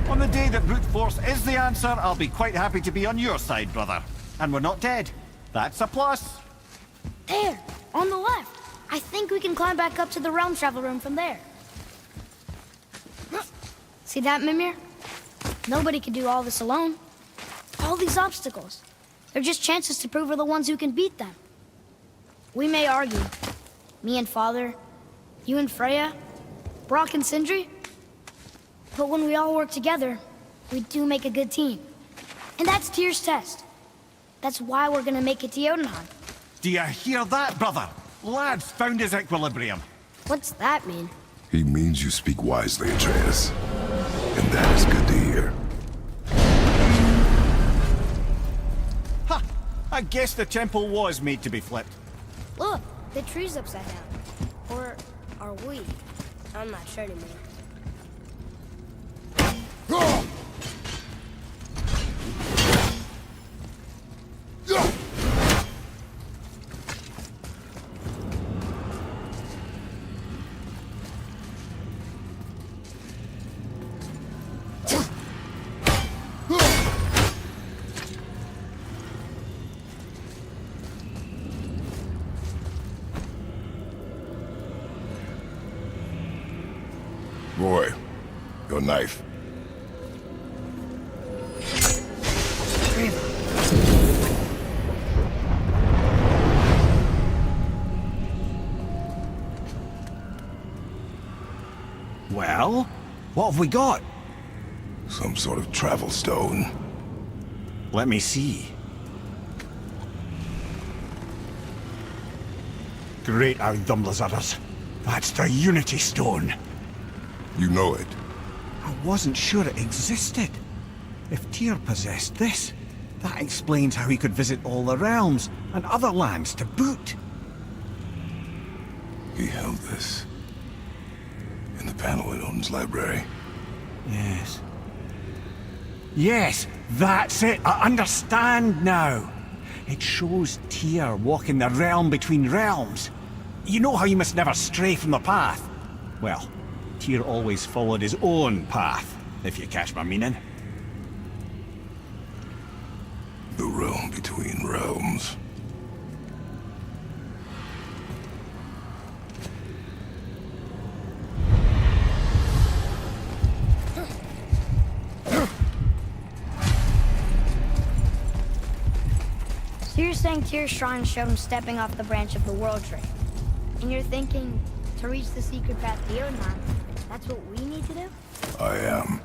On the day that brute force is the answer, I'll be quite happy to be on your side, brother. And we're not dead. That's a plus. There, on the left. I think we can climb back up to the realm travel room from there. See that, Mimir? Nobody can do all this alone. All these obstacles. They're just chances to prove we're the ones who can beat them. We may argue. Me and Father, you and Freya, Brock and Sindri. But when we all work together, we do make a good team. And that's Tyr's test. That's why we're gonna make it to Jotunheim. Do you hear that, brother? Lad's found his equilibrium. What's that mean? He means you speak wisely, Atreus. And that is good to hear. Ha! I guess the temple was made to be flipped. Look, the tree's upside down. Or are we? I'm not sure anymore. Boy, your knife. Well, what have we got? Some sort of travel stone. Let me see. Great Audumlazaras. That's the Unity Stone. You know it. I wasn't sure it existed. If Tyr possessed this, That explains how he could visit all the realms, and other lands to boot. He held this in the panel in Odin's library. Yes. Yes, that's it. I understand now. It shows Tyr walking the realm between realms. You know how you must never stray from the path? Well, Tyr always followed his own path, if you catch my meaning. The realm between realms. So you're saying Tyr's shrine showed him stepping off the branch of the World Tree. And you're thinking, to reach the secret path to Jotunheim, that's what we need to do? I am.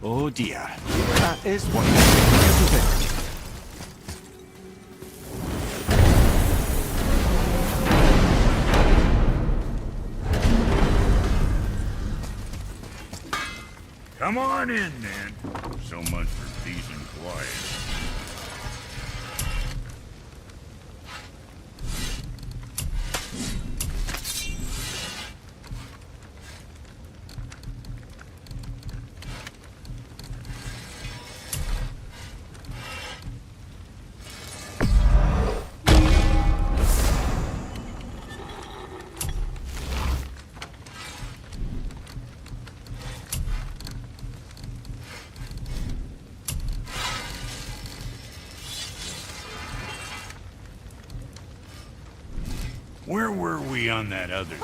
Oh dear. That is what isn't it? Come on in, then. So much for peace and quiet. Where were we on that other?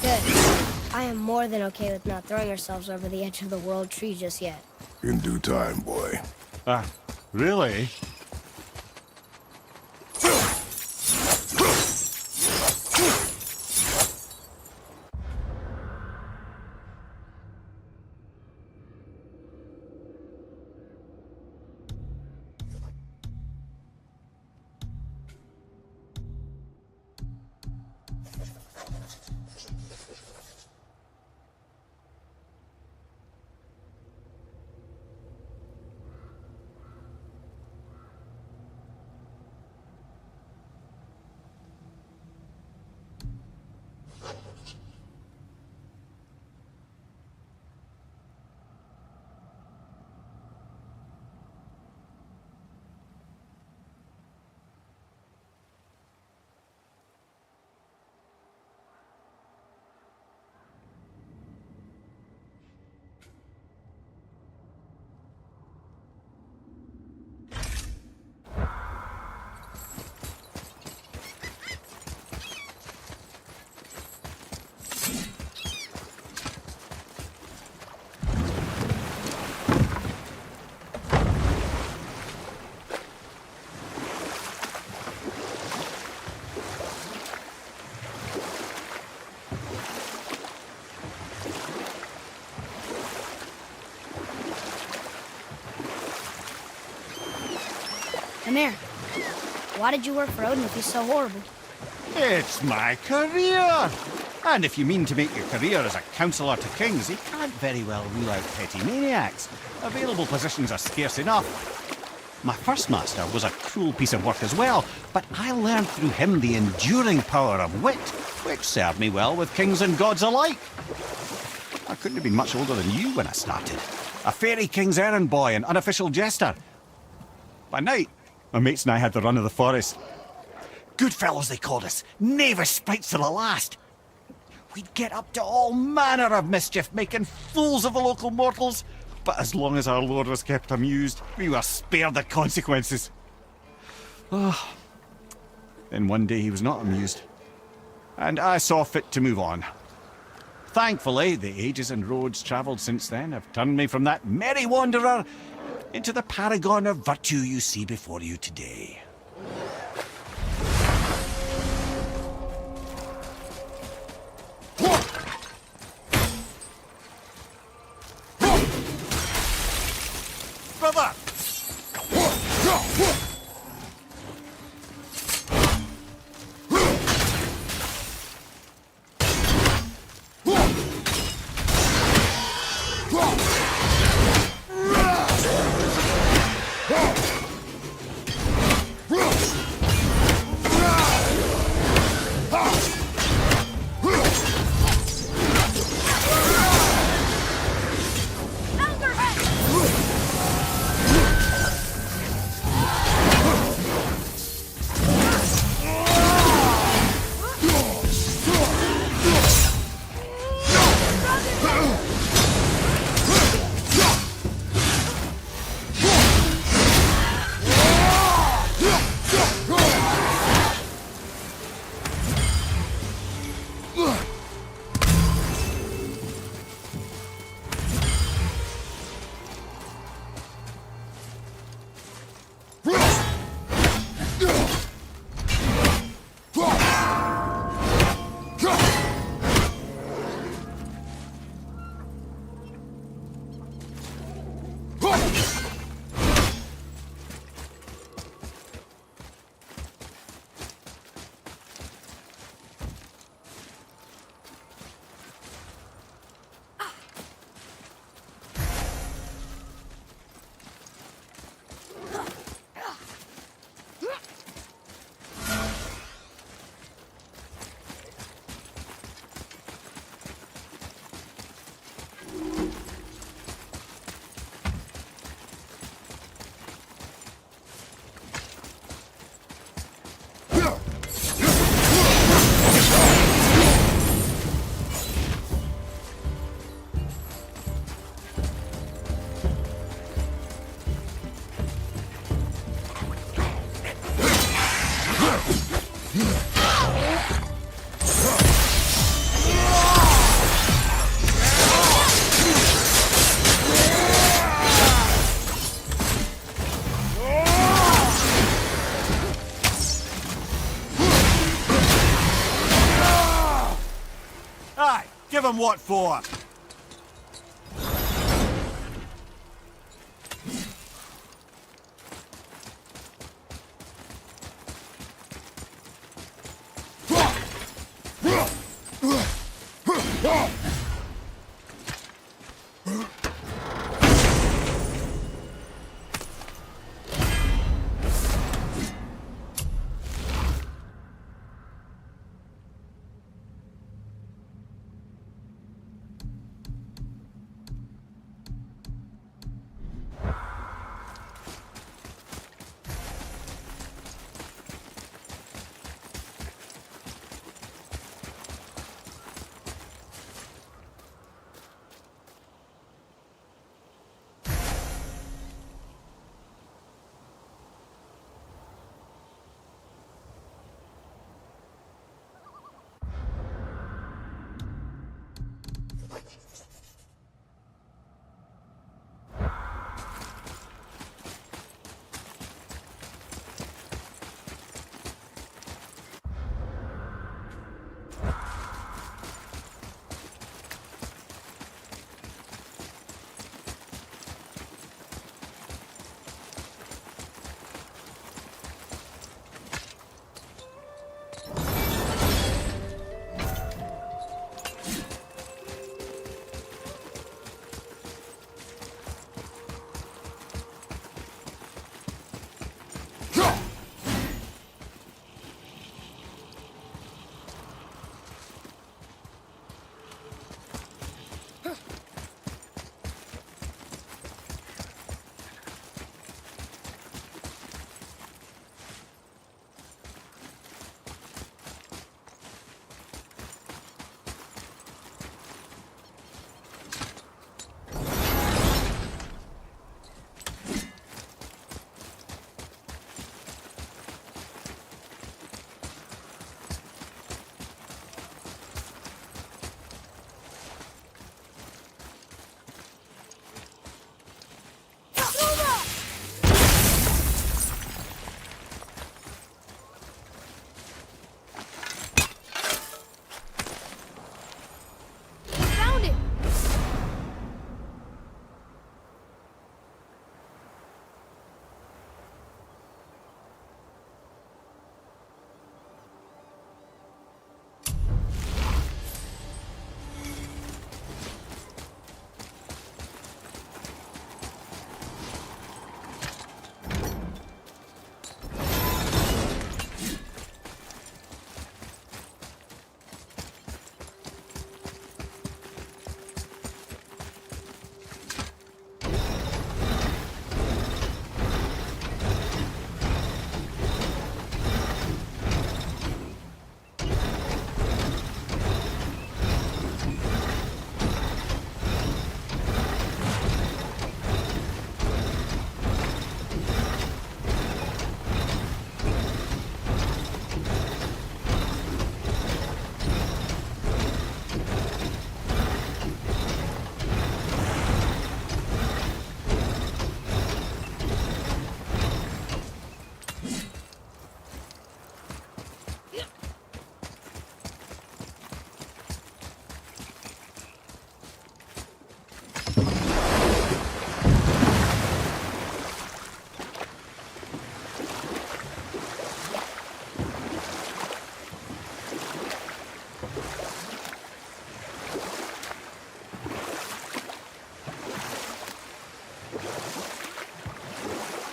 Good. I am more than okay with not throwing ourselves over the edge of the World Tree just yet. In due time, boy. Really? Amir, why did you work for Odin if he's so horrible? It's my career! And if you mean to make your career as a counsellor to kings, you can't very well rule out petty maniacs. Available positions are scarce enough. My first master was a cruel piece of work as well, but I learned through him the enduring power of wit, which served me well with kings and gods alike. I couldn't have been much older than you when I started. A fairy king's errand boy and unofficial jester. By night, my mates and I had the run of the forest. Good fellows they called us, knavish sprites to the last. We'd get up to all manner of mischief, making fools of the local mortals. But as long as our lord was kept amused, we were spared the consequences. Then one day he was not amused, and I saw fit to move on. Thankfully, the ages and roads travelled since then have turned me from that merry wanderer into the paragon of virtue you see before you today. Brother! Give him what for!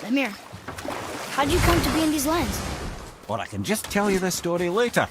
Lemire, how'd you come to be in these lands? Or I can just tell you the story later.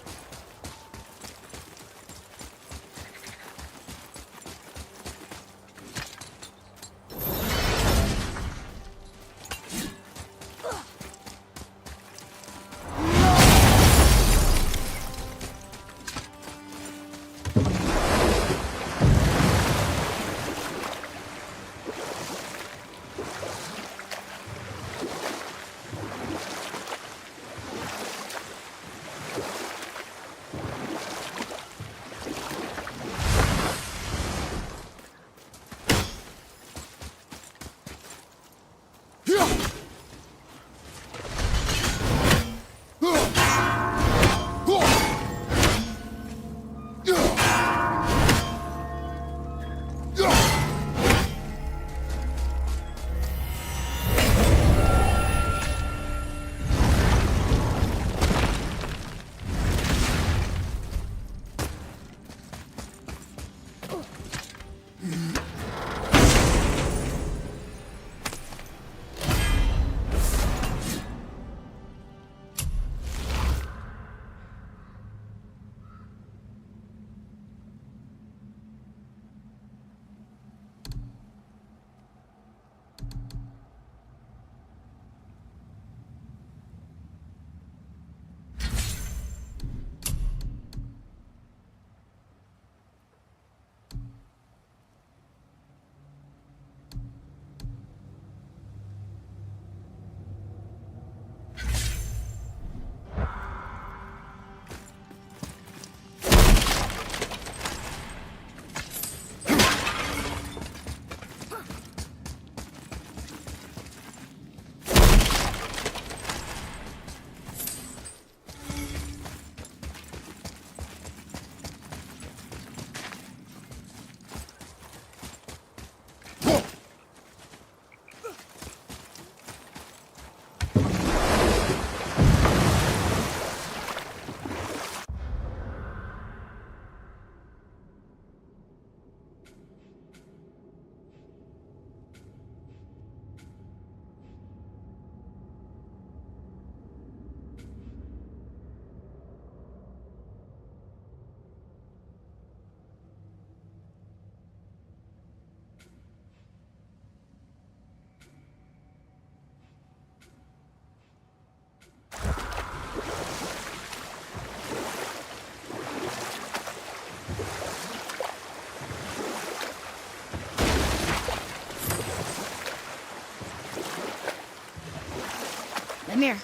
Mimir,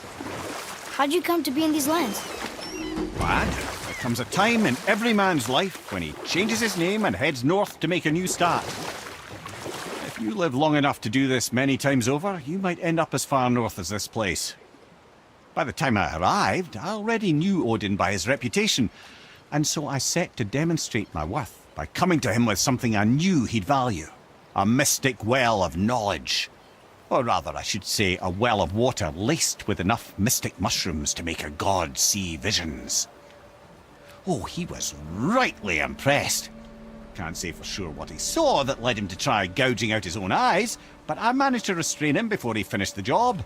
how'd you come to be in these lands? Lad, there comes a time in every man's life when he changes his name and heads north to make a new start. If you live long enough to do this many times over, you might end up as far north as this place. By the time I arrived, I already knew Odin by his reputation, and so I set to demonstrate my worth by coming to him with something I knew he'd value. A mystic well of knowledge. Or rather, I should say, a well of water laced with enough mystic mushrooms to make a god see visions. Oh, he was rightly impressed. Can't say for sure what he saw that led him to try gouging out his own eyes, but I managed to restrain him before he finished the job.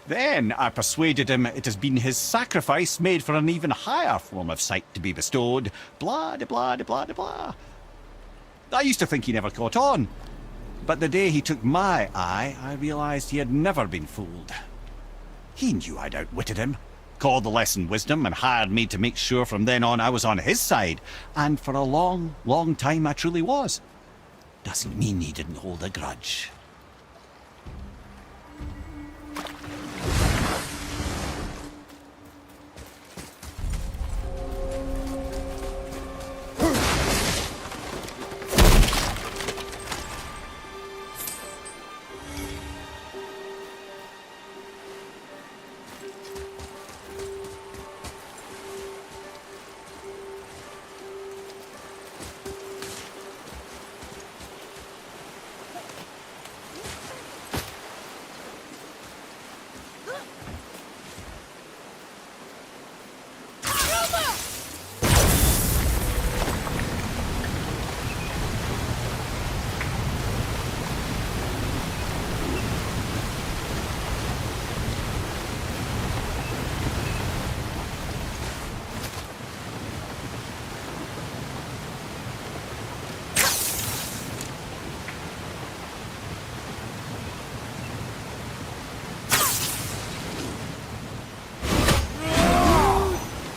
Then I persuaded him it has been his sacrifice made for an even higher form of sight to be bestowed. Blah, de blah, de blah, de blah. I used to think he never caught on. But the day he took my eye, I realized he had never been fooled. He knew I'd outwitted him, called the lesson wisdom, and hired me to make sure from then on I was on his side. And for a long, long time I truly was. Doesn't mean he didn't hold a grudge.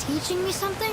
Teaching me something?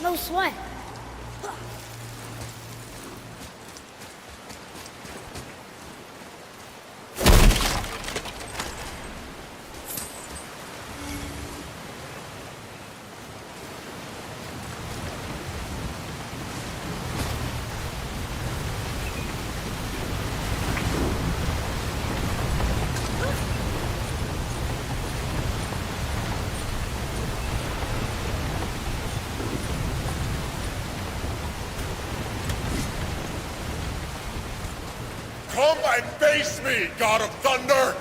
No sweat. Come and face me, God of Thunder!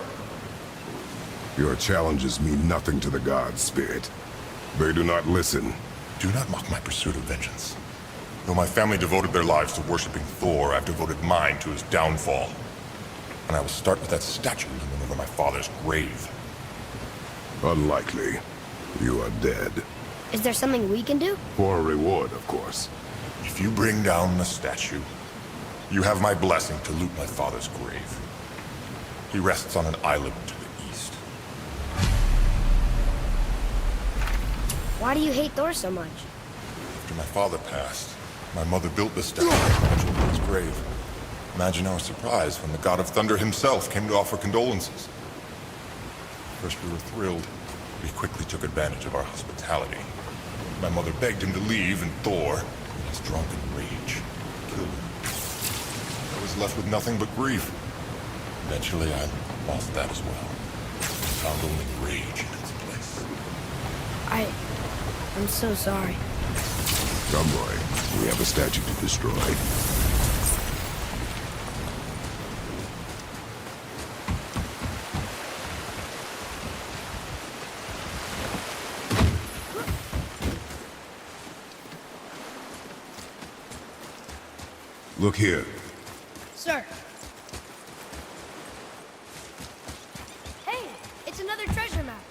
Your challenges mean nothing to the gods, Spirit. They do not listen. Do not mock my pursuit of vengeance. Though my family devoted their lives to worshipping Thor, I've devoted mine to his downfall. And I will start with that statue looming over my father's grave. Unlikely. You are dead. Is there something we can do? For a reward, of course. If you bring down the statue, you have my blessing to loot my father's grave. He rests on an island to the east. Why do you hate Thor so much? After my father passed, my mother built the statue over his grave. Imagine our surprise when the God of Thunder himself came to offer condolences. First we were thrilled, but he quickly took advantage of our hospitality. My mother begged him to leave, and Thor, in his drunken rage, killed him. I was left with nothing but grief. Eventually, I lost that as well. And found only rage in its place. I'm so sorry. Come, boy. We have a statue to destroy. Look here. Sir. Hey, it's another treasure map.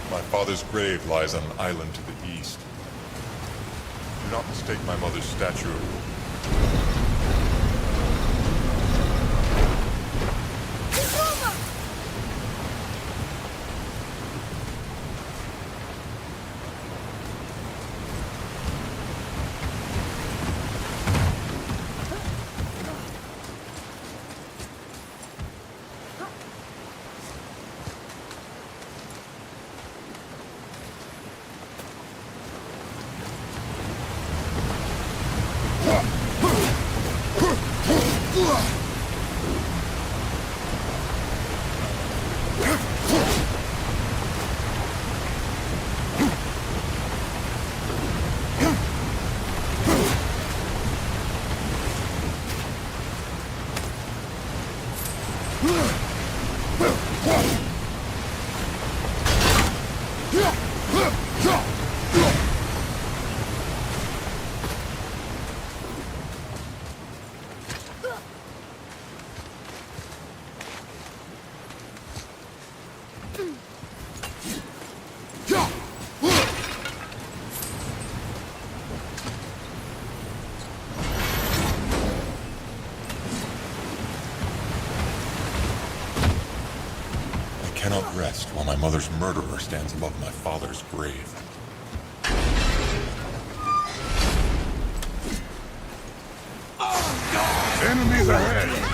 My father's grave lies on an island to the east. Do not mistake my mother's statue of I cannot rest while my mother's murderer stands above my father's grave. Enemies ahead!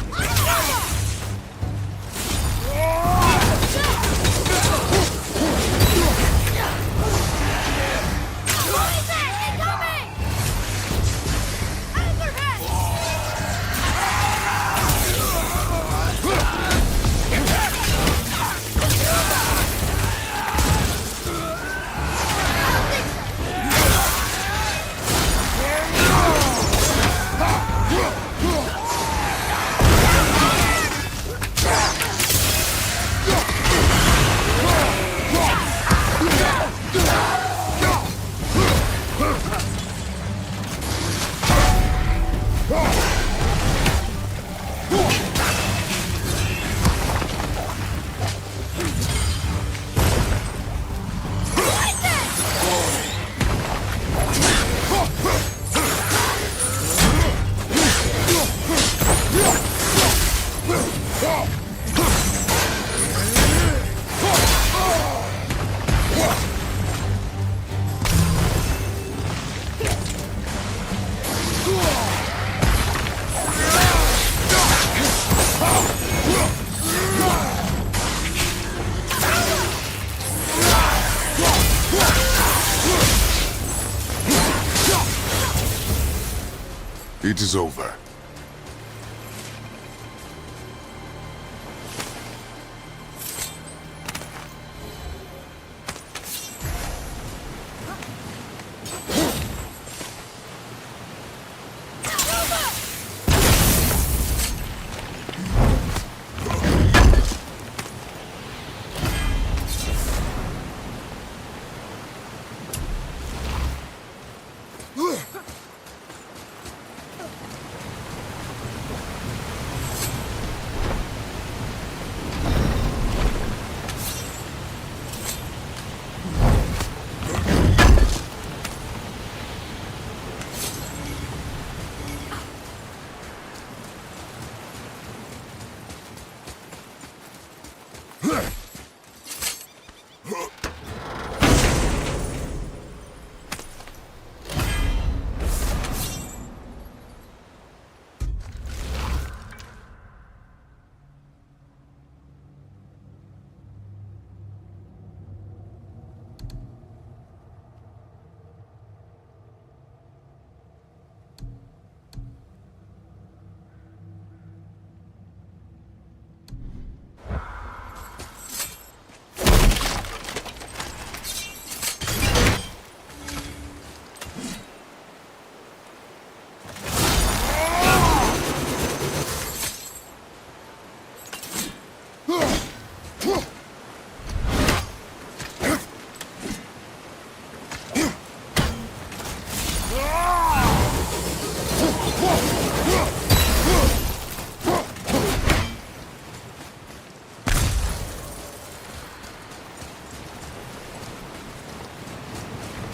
is over.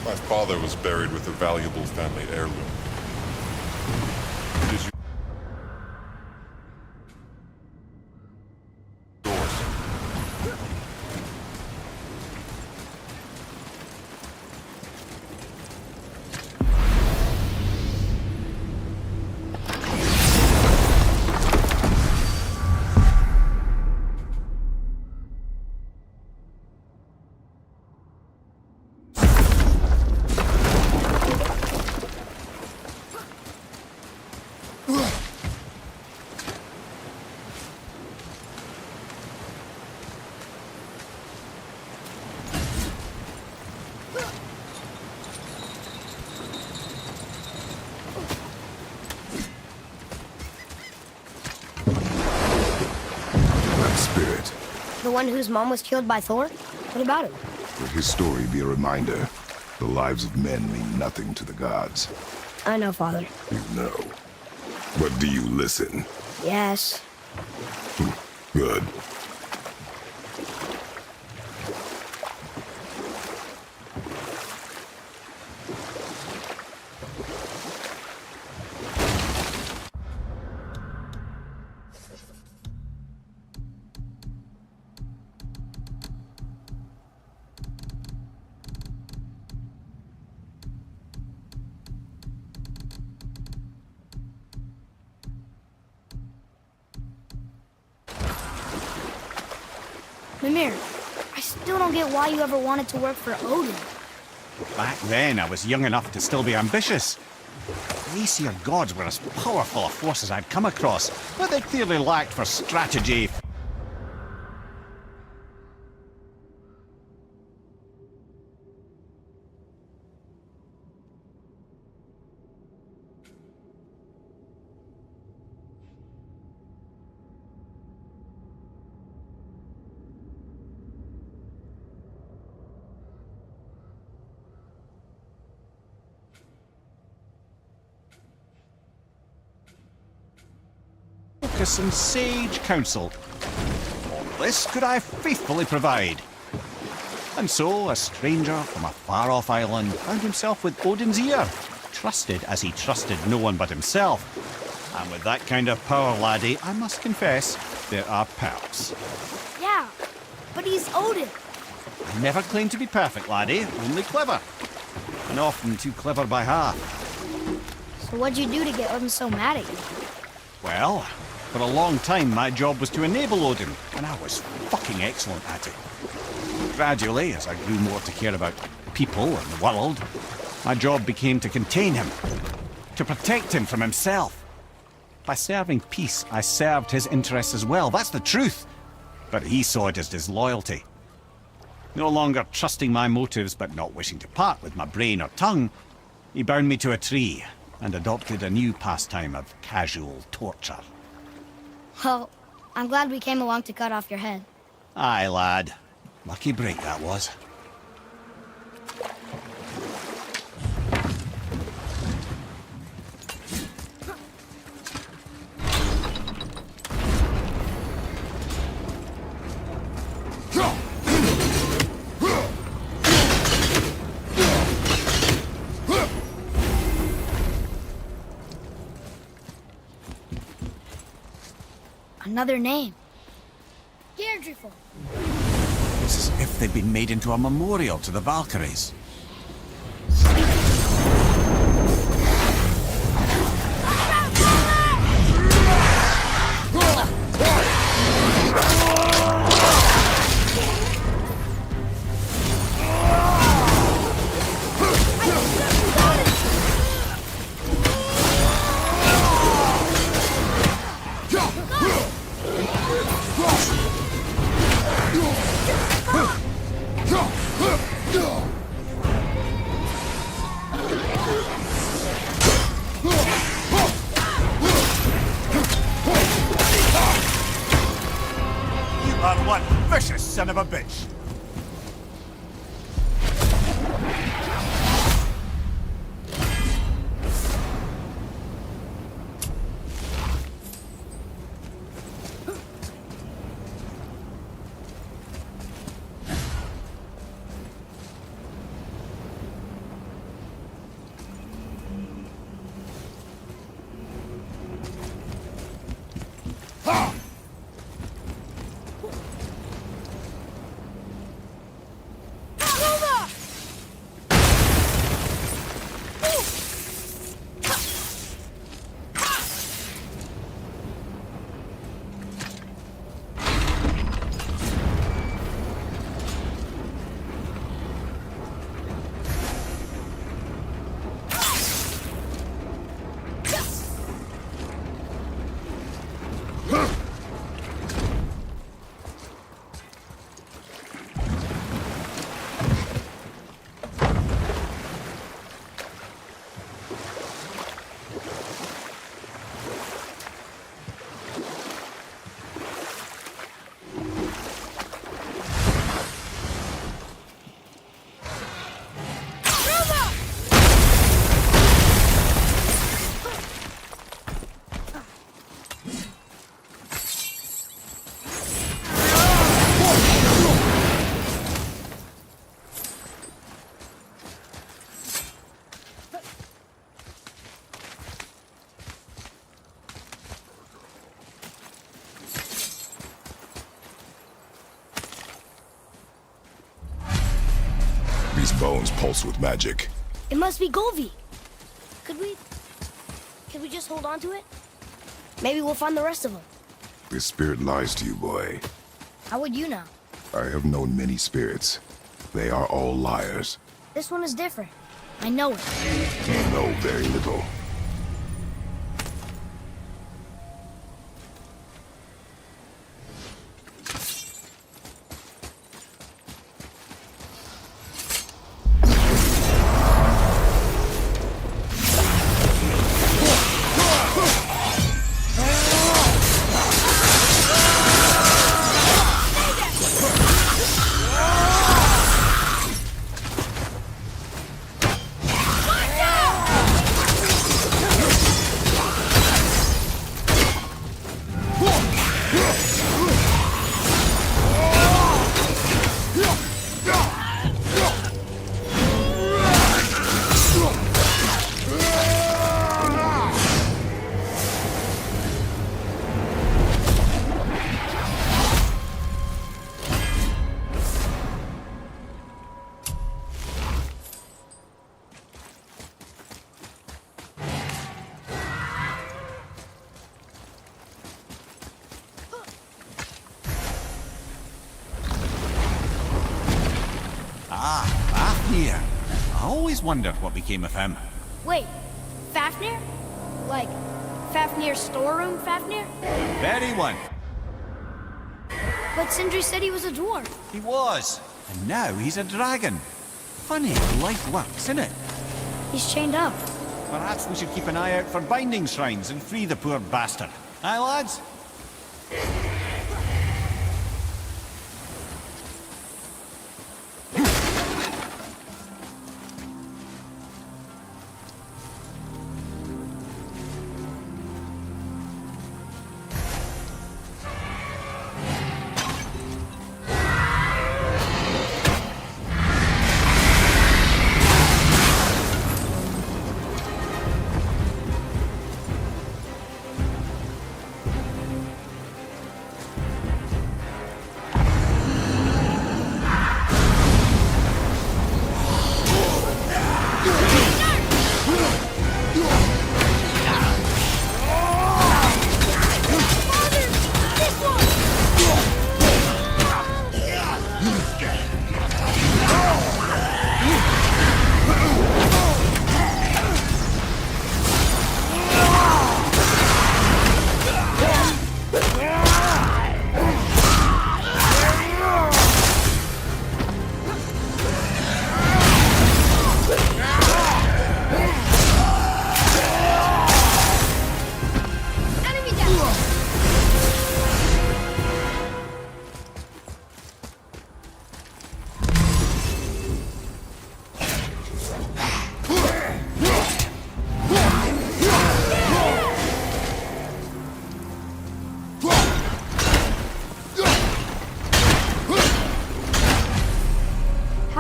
My father was buried with a valuable family heirloom. It is yours. Spirit. The one whose mom was killed by Thor? What about him? Let his story be a reminder. The lives of men mean nothing to the gods. I know, Father. You know. But do you listen? Yes. Good. Mimir, I still don't get why you ever wanted to work for Odin. Back then, I was young enough to still be ambitious. The Aesir gods were as powerful a force as I'd come across, but they clearly lacked for strategy. Focus and sage counsel. All this could I faithfully provide. And so, a stranger from a far-off island found himself with Odin's ear, trusted as he trusted no one but himself. And with that kind of power, laddie, I must confess, there are perks. Yeah, but he's Odin. I never claimed to be perfect, laddie, only clever. And often too clever by half. So what'd you do to get Odin so mad at you? Well, for a long time my job was to enable Odin, and I was fucking excellent at it. Gradually, as I grew more to care about people and the world, my job became to contain him, to protect him from himself. By serving peace, I served his interests as well. That's the truth. But he saw it as disloyalty. No longer trusting my motives, but not wishing to part with my brain or tongue, he bound me to a tree and adopted a new pastime of casual torture. Well, I'm glad we came along to cut off your head. Aye, lad. Lucky break that was. Another name. Deirdreful. It's as if they'd been made into a memorial to the Valkyries. are one vicious son of a bitch. These bones pulse with magic. It must be Golvi. Could we just hold on to it? Maybe we'll find the rest of them. This spirit lies to you, boy. How would you know? I have known many spirits. They are all liars. This one is different. I know it. You know very little. Fafnir. I always wondered what became of him. Wait, Fafnir? Like, Fafnir's storeroom, Fafnir? Very one. But Sindri said he was a dwarf. He was. And now he's a dragon. Funny how life works, isn't it? He's chained up. Perhaps we should keep an eye out for binding shrines and free the poor bastard. Aye, lads?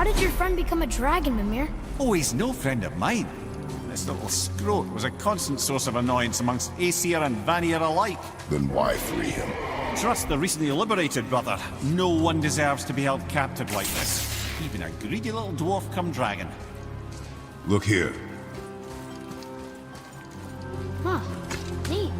How did your friend become a dragon, Mimir? Oh, he's no friend of mine. This little scrote was a constant source of annoyance amongst Aesir and Vanir alike. Then why free him? Trust the recently liberated, brother. No one deserves to be held captive like this. Even a greedy little dwarf come dragon. Look here. Huh. Neat.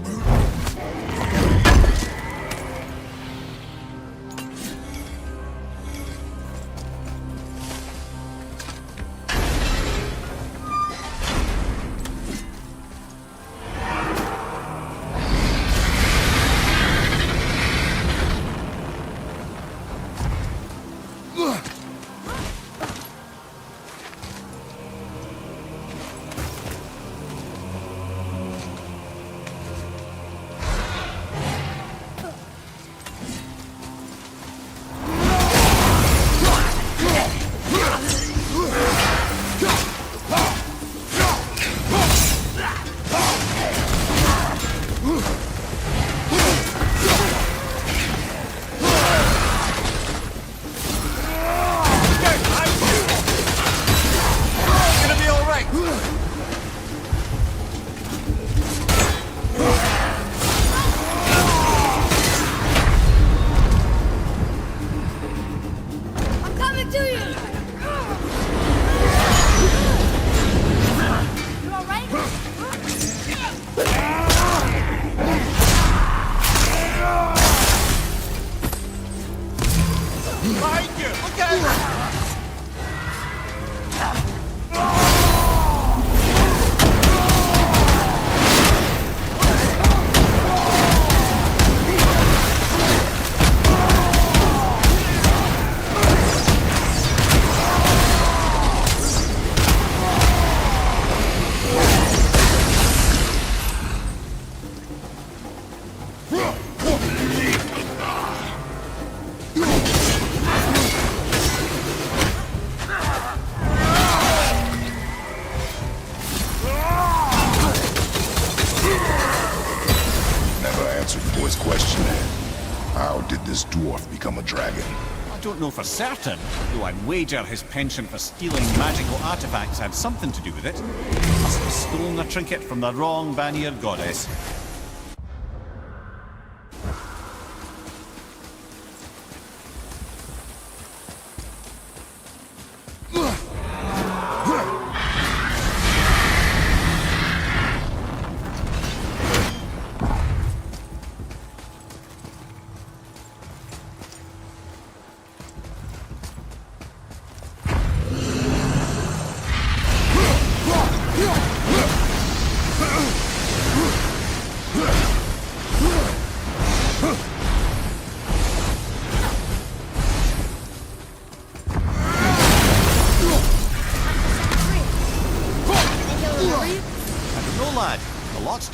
this dwarf become a dragon? I don't know for certain, though I'd wager his penchant for stealing magical artifacts had something to do with it. Must have stolen a trinket from the wrong Vanir goddess.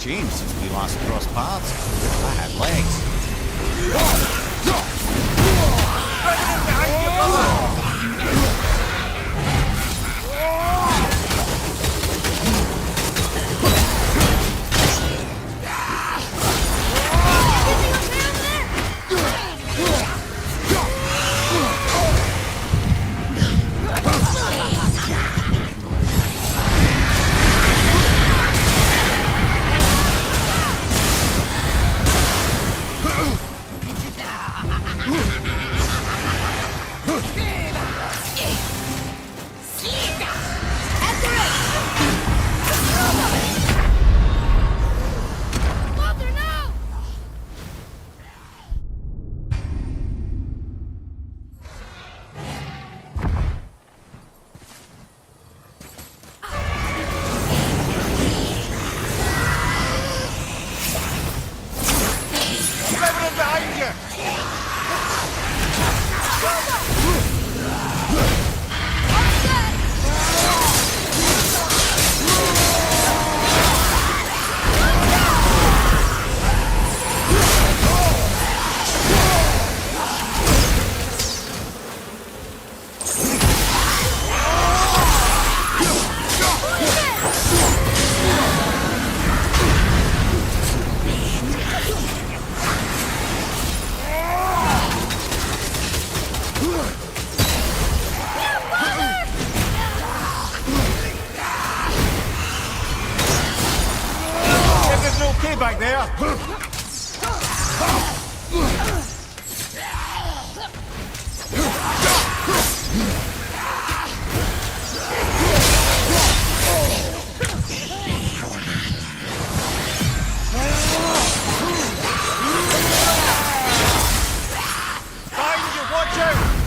changed since we last crossed paths. I had legs. Back there! Behind you, watch out!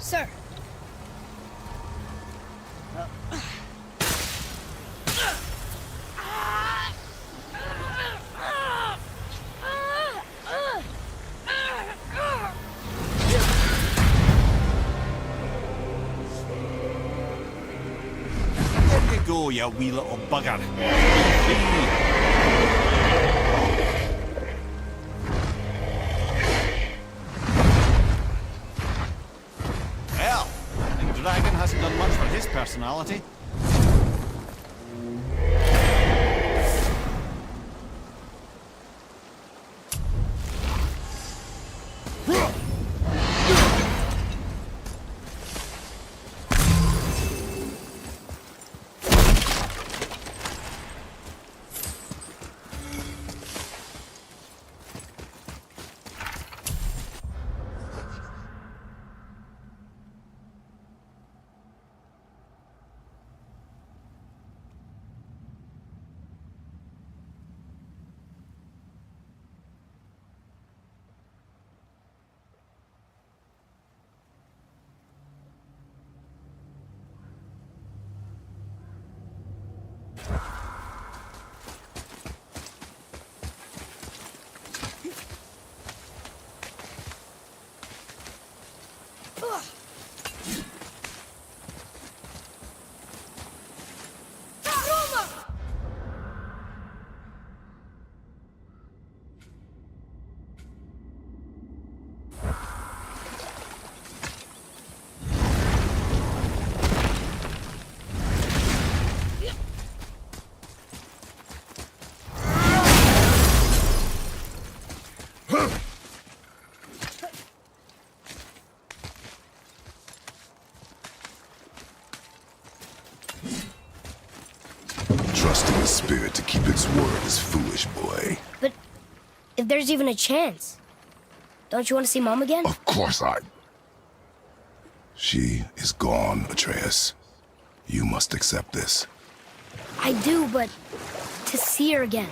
Sir. There you go, you wee little bugger. Well, the dragon hasn't done much for his personality. Trusting the spirit to keep its word is foolish, boy. But if there's even a chance, don't you want to see Mom again? Of course She is gone, Atreus. You must accept this. I do, but to see her again.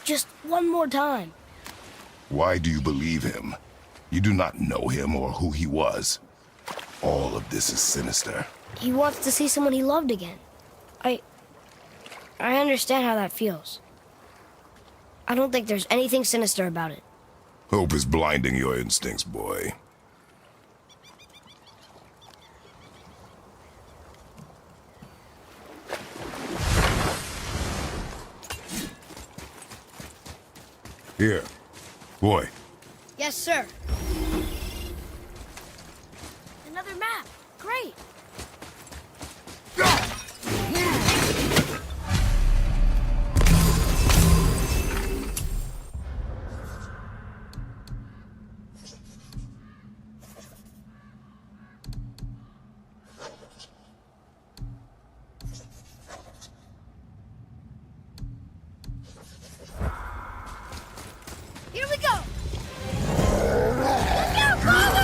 Just one more time. Why do you believe him? You do not know him or who he was. All of this is sinister. He wants to see someone he loved again. I understand how that feels. I don't think there's anything sinister about it. Hope is blinding your instincts, boy. Here. Boy. Yes, sir. Another map. Great. Here we go. Look out, father!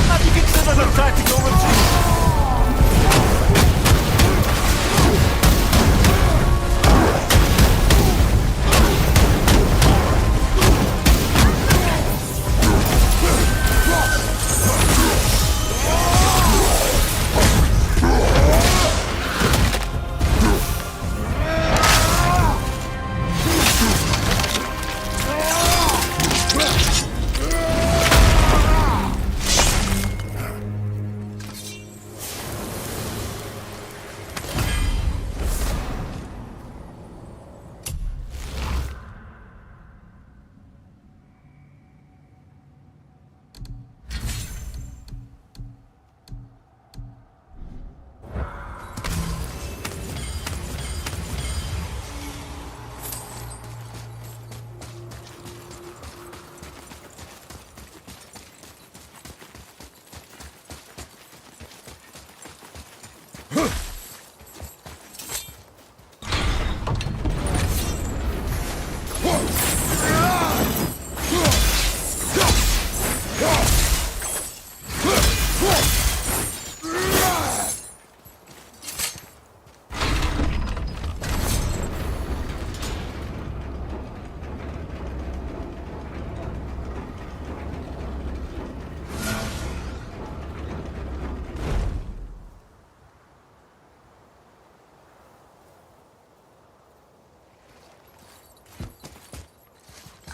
Have you considered a tactical retreat?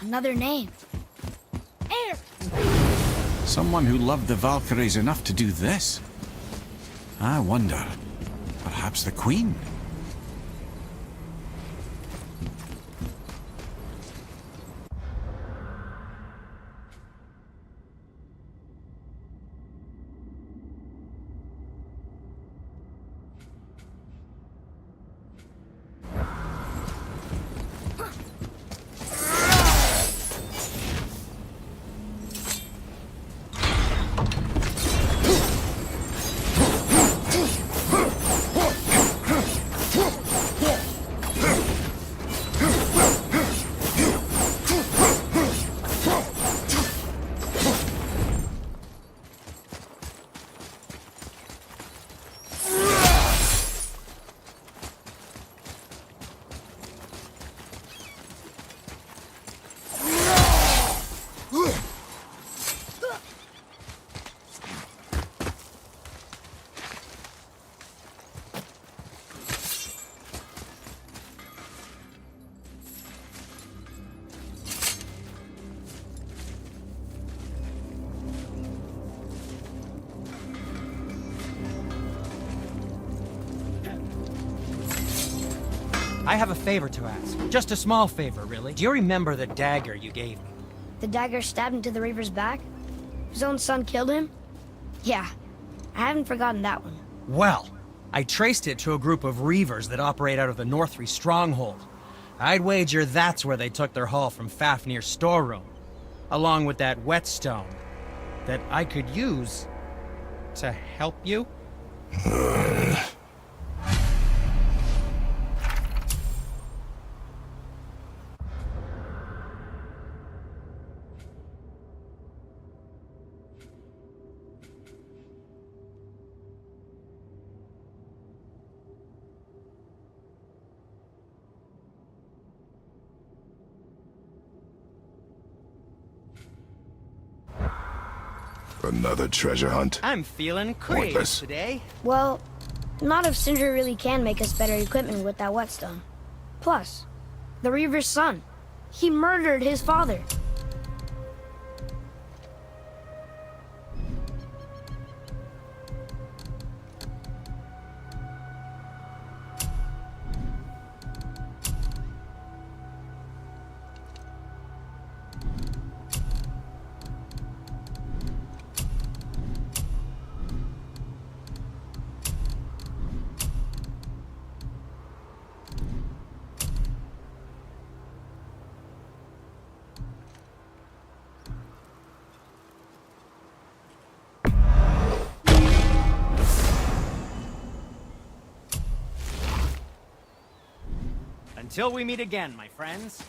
Another name. Air! Someone who loved the Valkyries enough to do this? I wonder. Perhaps the Queen? I have a favor to ask. Just a small favor, really. Do you remember the dagger you gave me? The dagger stabbed into the Reaver's back? His own son killed him? Yeah, I haven't forgotten that one. Well, I traced it to a group of Reavers that operate out of the Northree stronghold. I'd wager that's where they took their haul from Fafnir's storeroom. along with that whetstone that I could use to help you? Another treasure hunt? I'm feeling creative Pointless. today. Well, not if Sindri really can make us better equipment with that whetstone. Plus, the Reaver's son. He murdered his father. Until we meet again, my friends.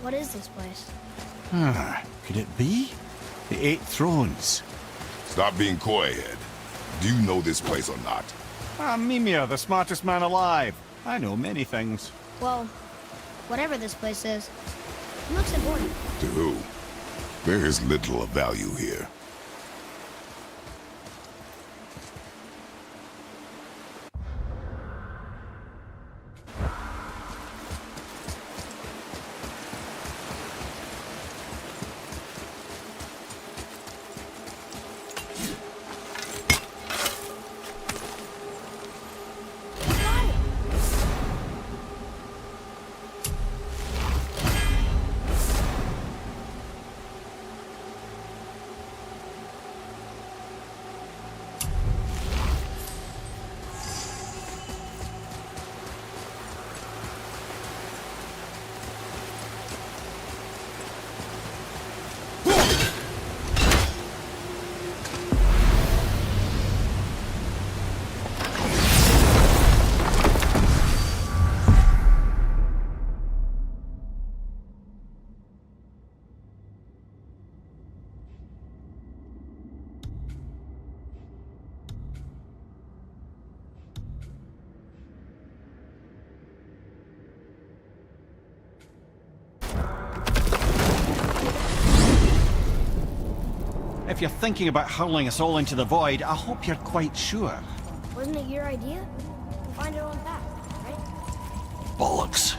What is this place? Could it be? The Eight Thrones. Stop being coy, Ed. Do you know this place or not? Mimir, the smartest man alive. I know many things. Well, whatever this place is, it looks important. To who? There is little of value here. If you're thinking about hurling us all into the void, I hope you're quite sure. Wasn't it your idea? We'll find our own path, right? Bollocks.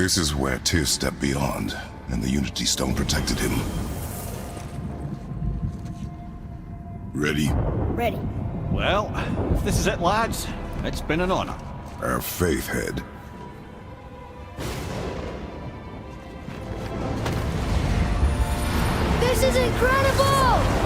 This is where Tyr stepped beyond, and the Unity Stone protected him. Ready? Ready. Well, if this is it, lads, it's been an honor. Have faith, Head. This is incredible!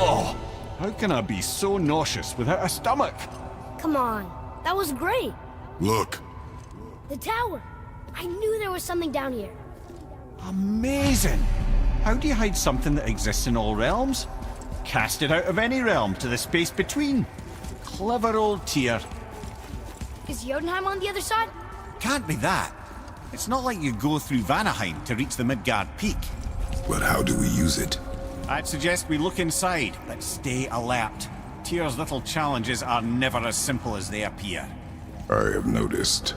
Oh, how can I be so nauseous without a stomach? Come on, that was great. Look. The tower. I knew there was something down here. Amazing! How do you hide something that exists in all realms? Cast it out of any realm to the space between. Clever old Tyr. Is Jotunheim on the other side? Can't be that. It's not like you go through Vanaheim to reach the Midgard Peak. But how do we use it? I'd suggest we look inside, but stay alert. Tyr's little challenges are never as simple as they appear. I have noticed.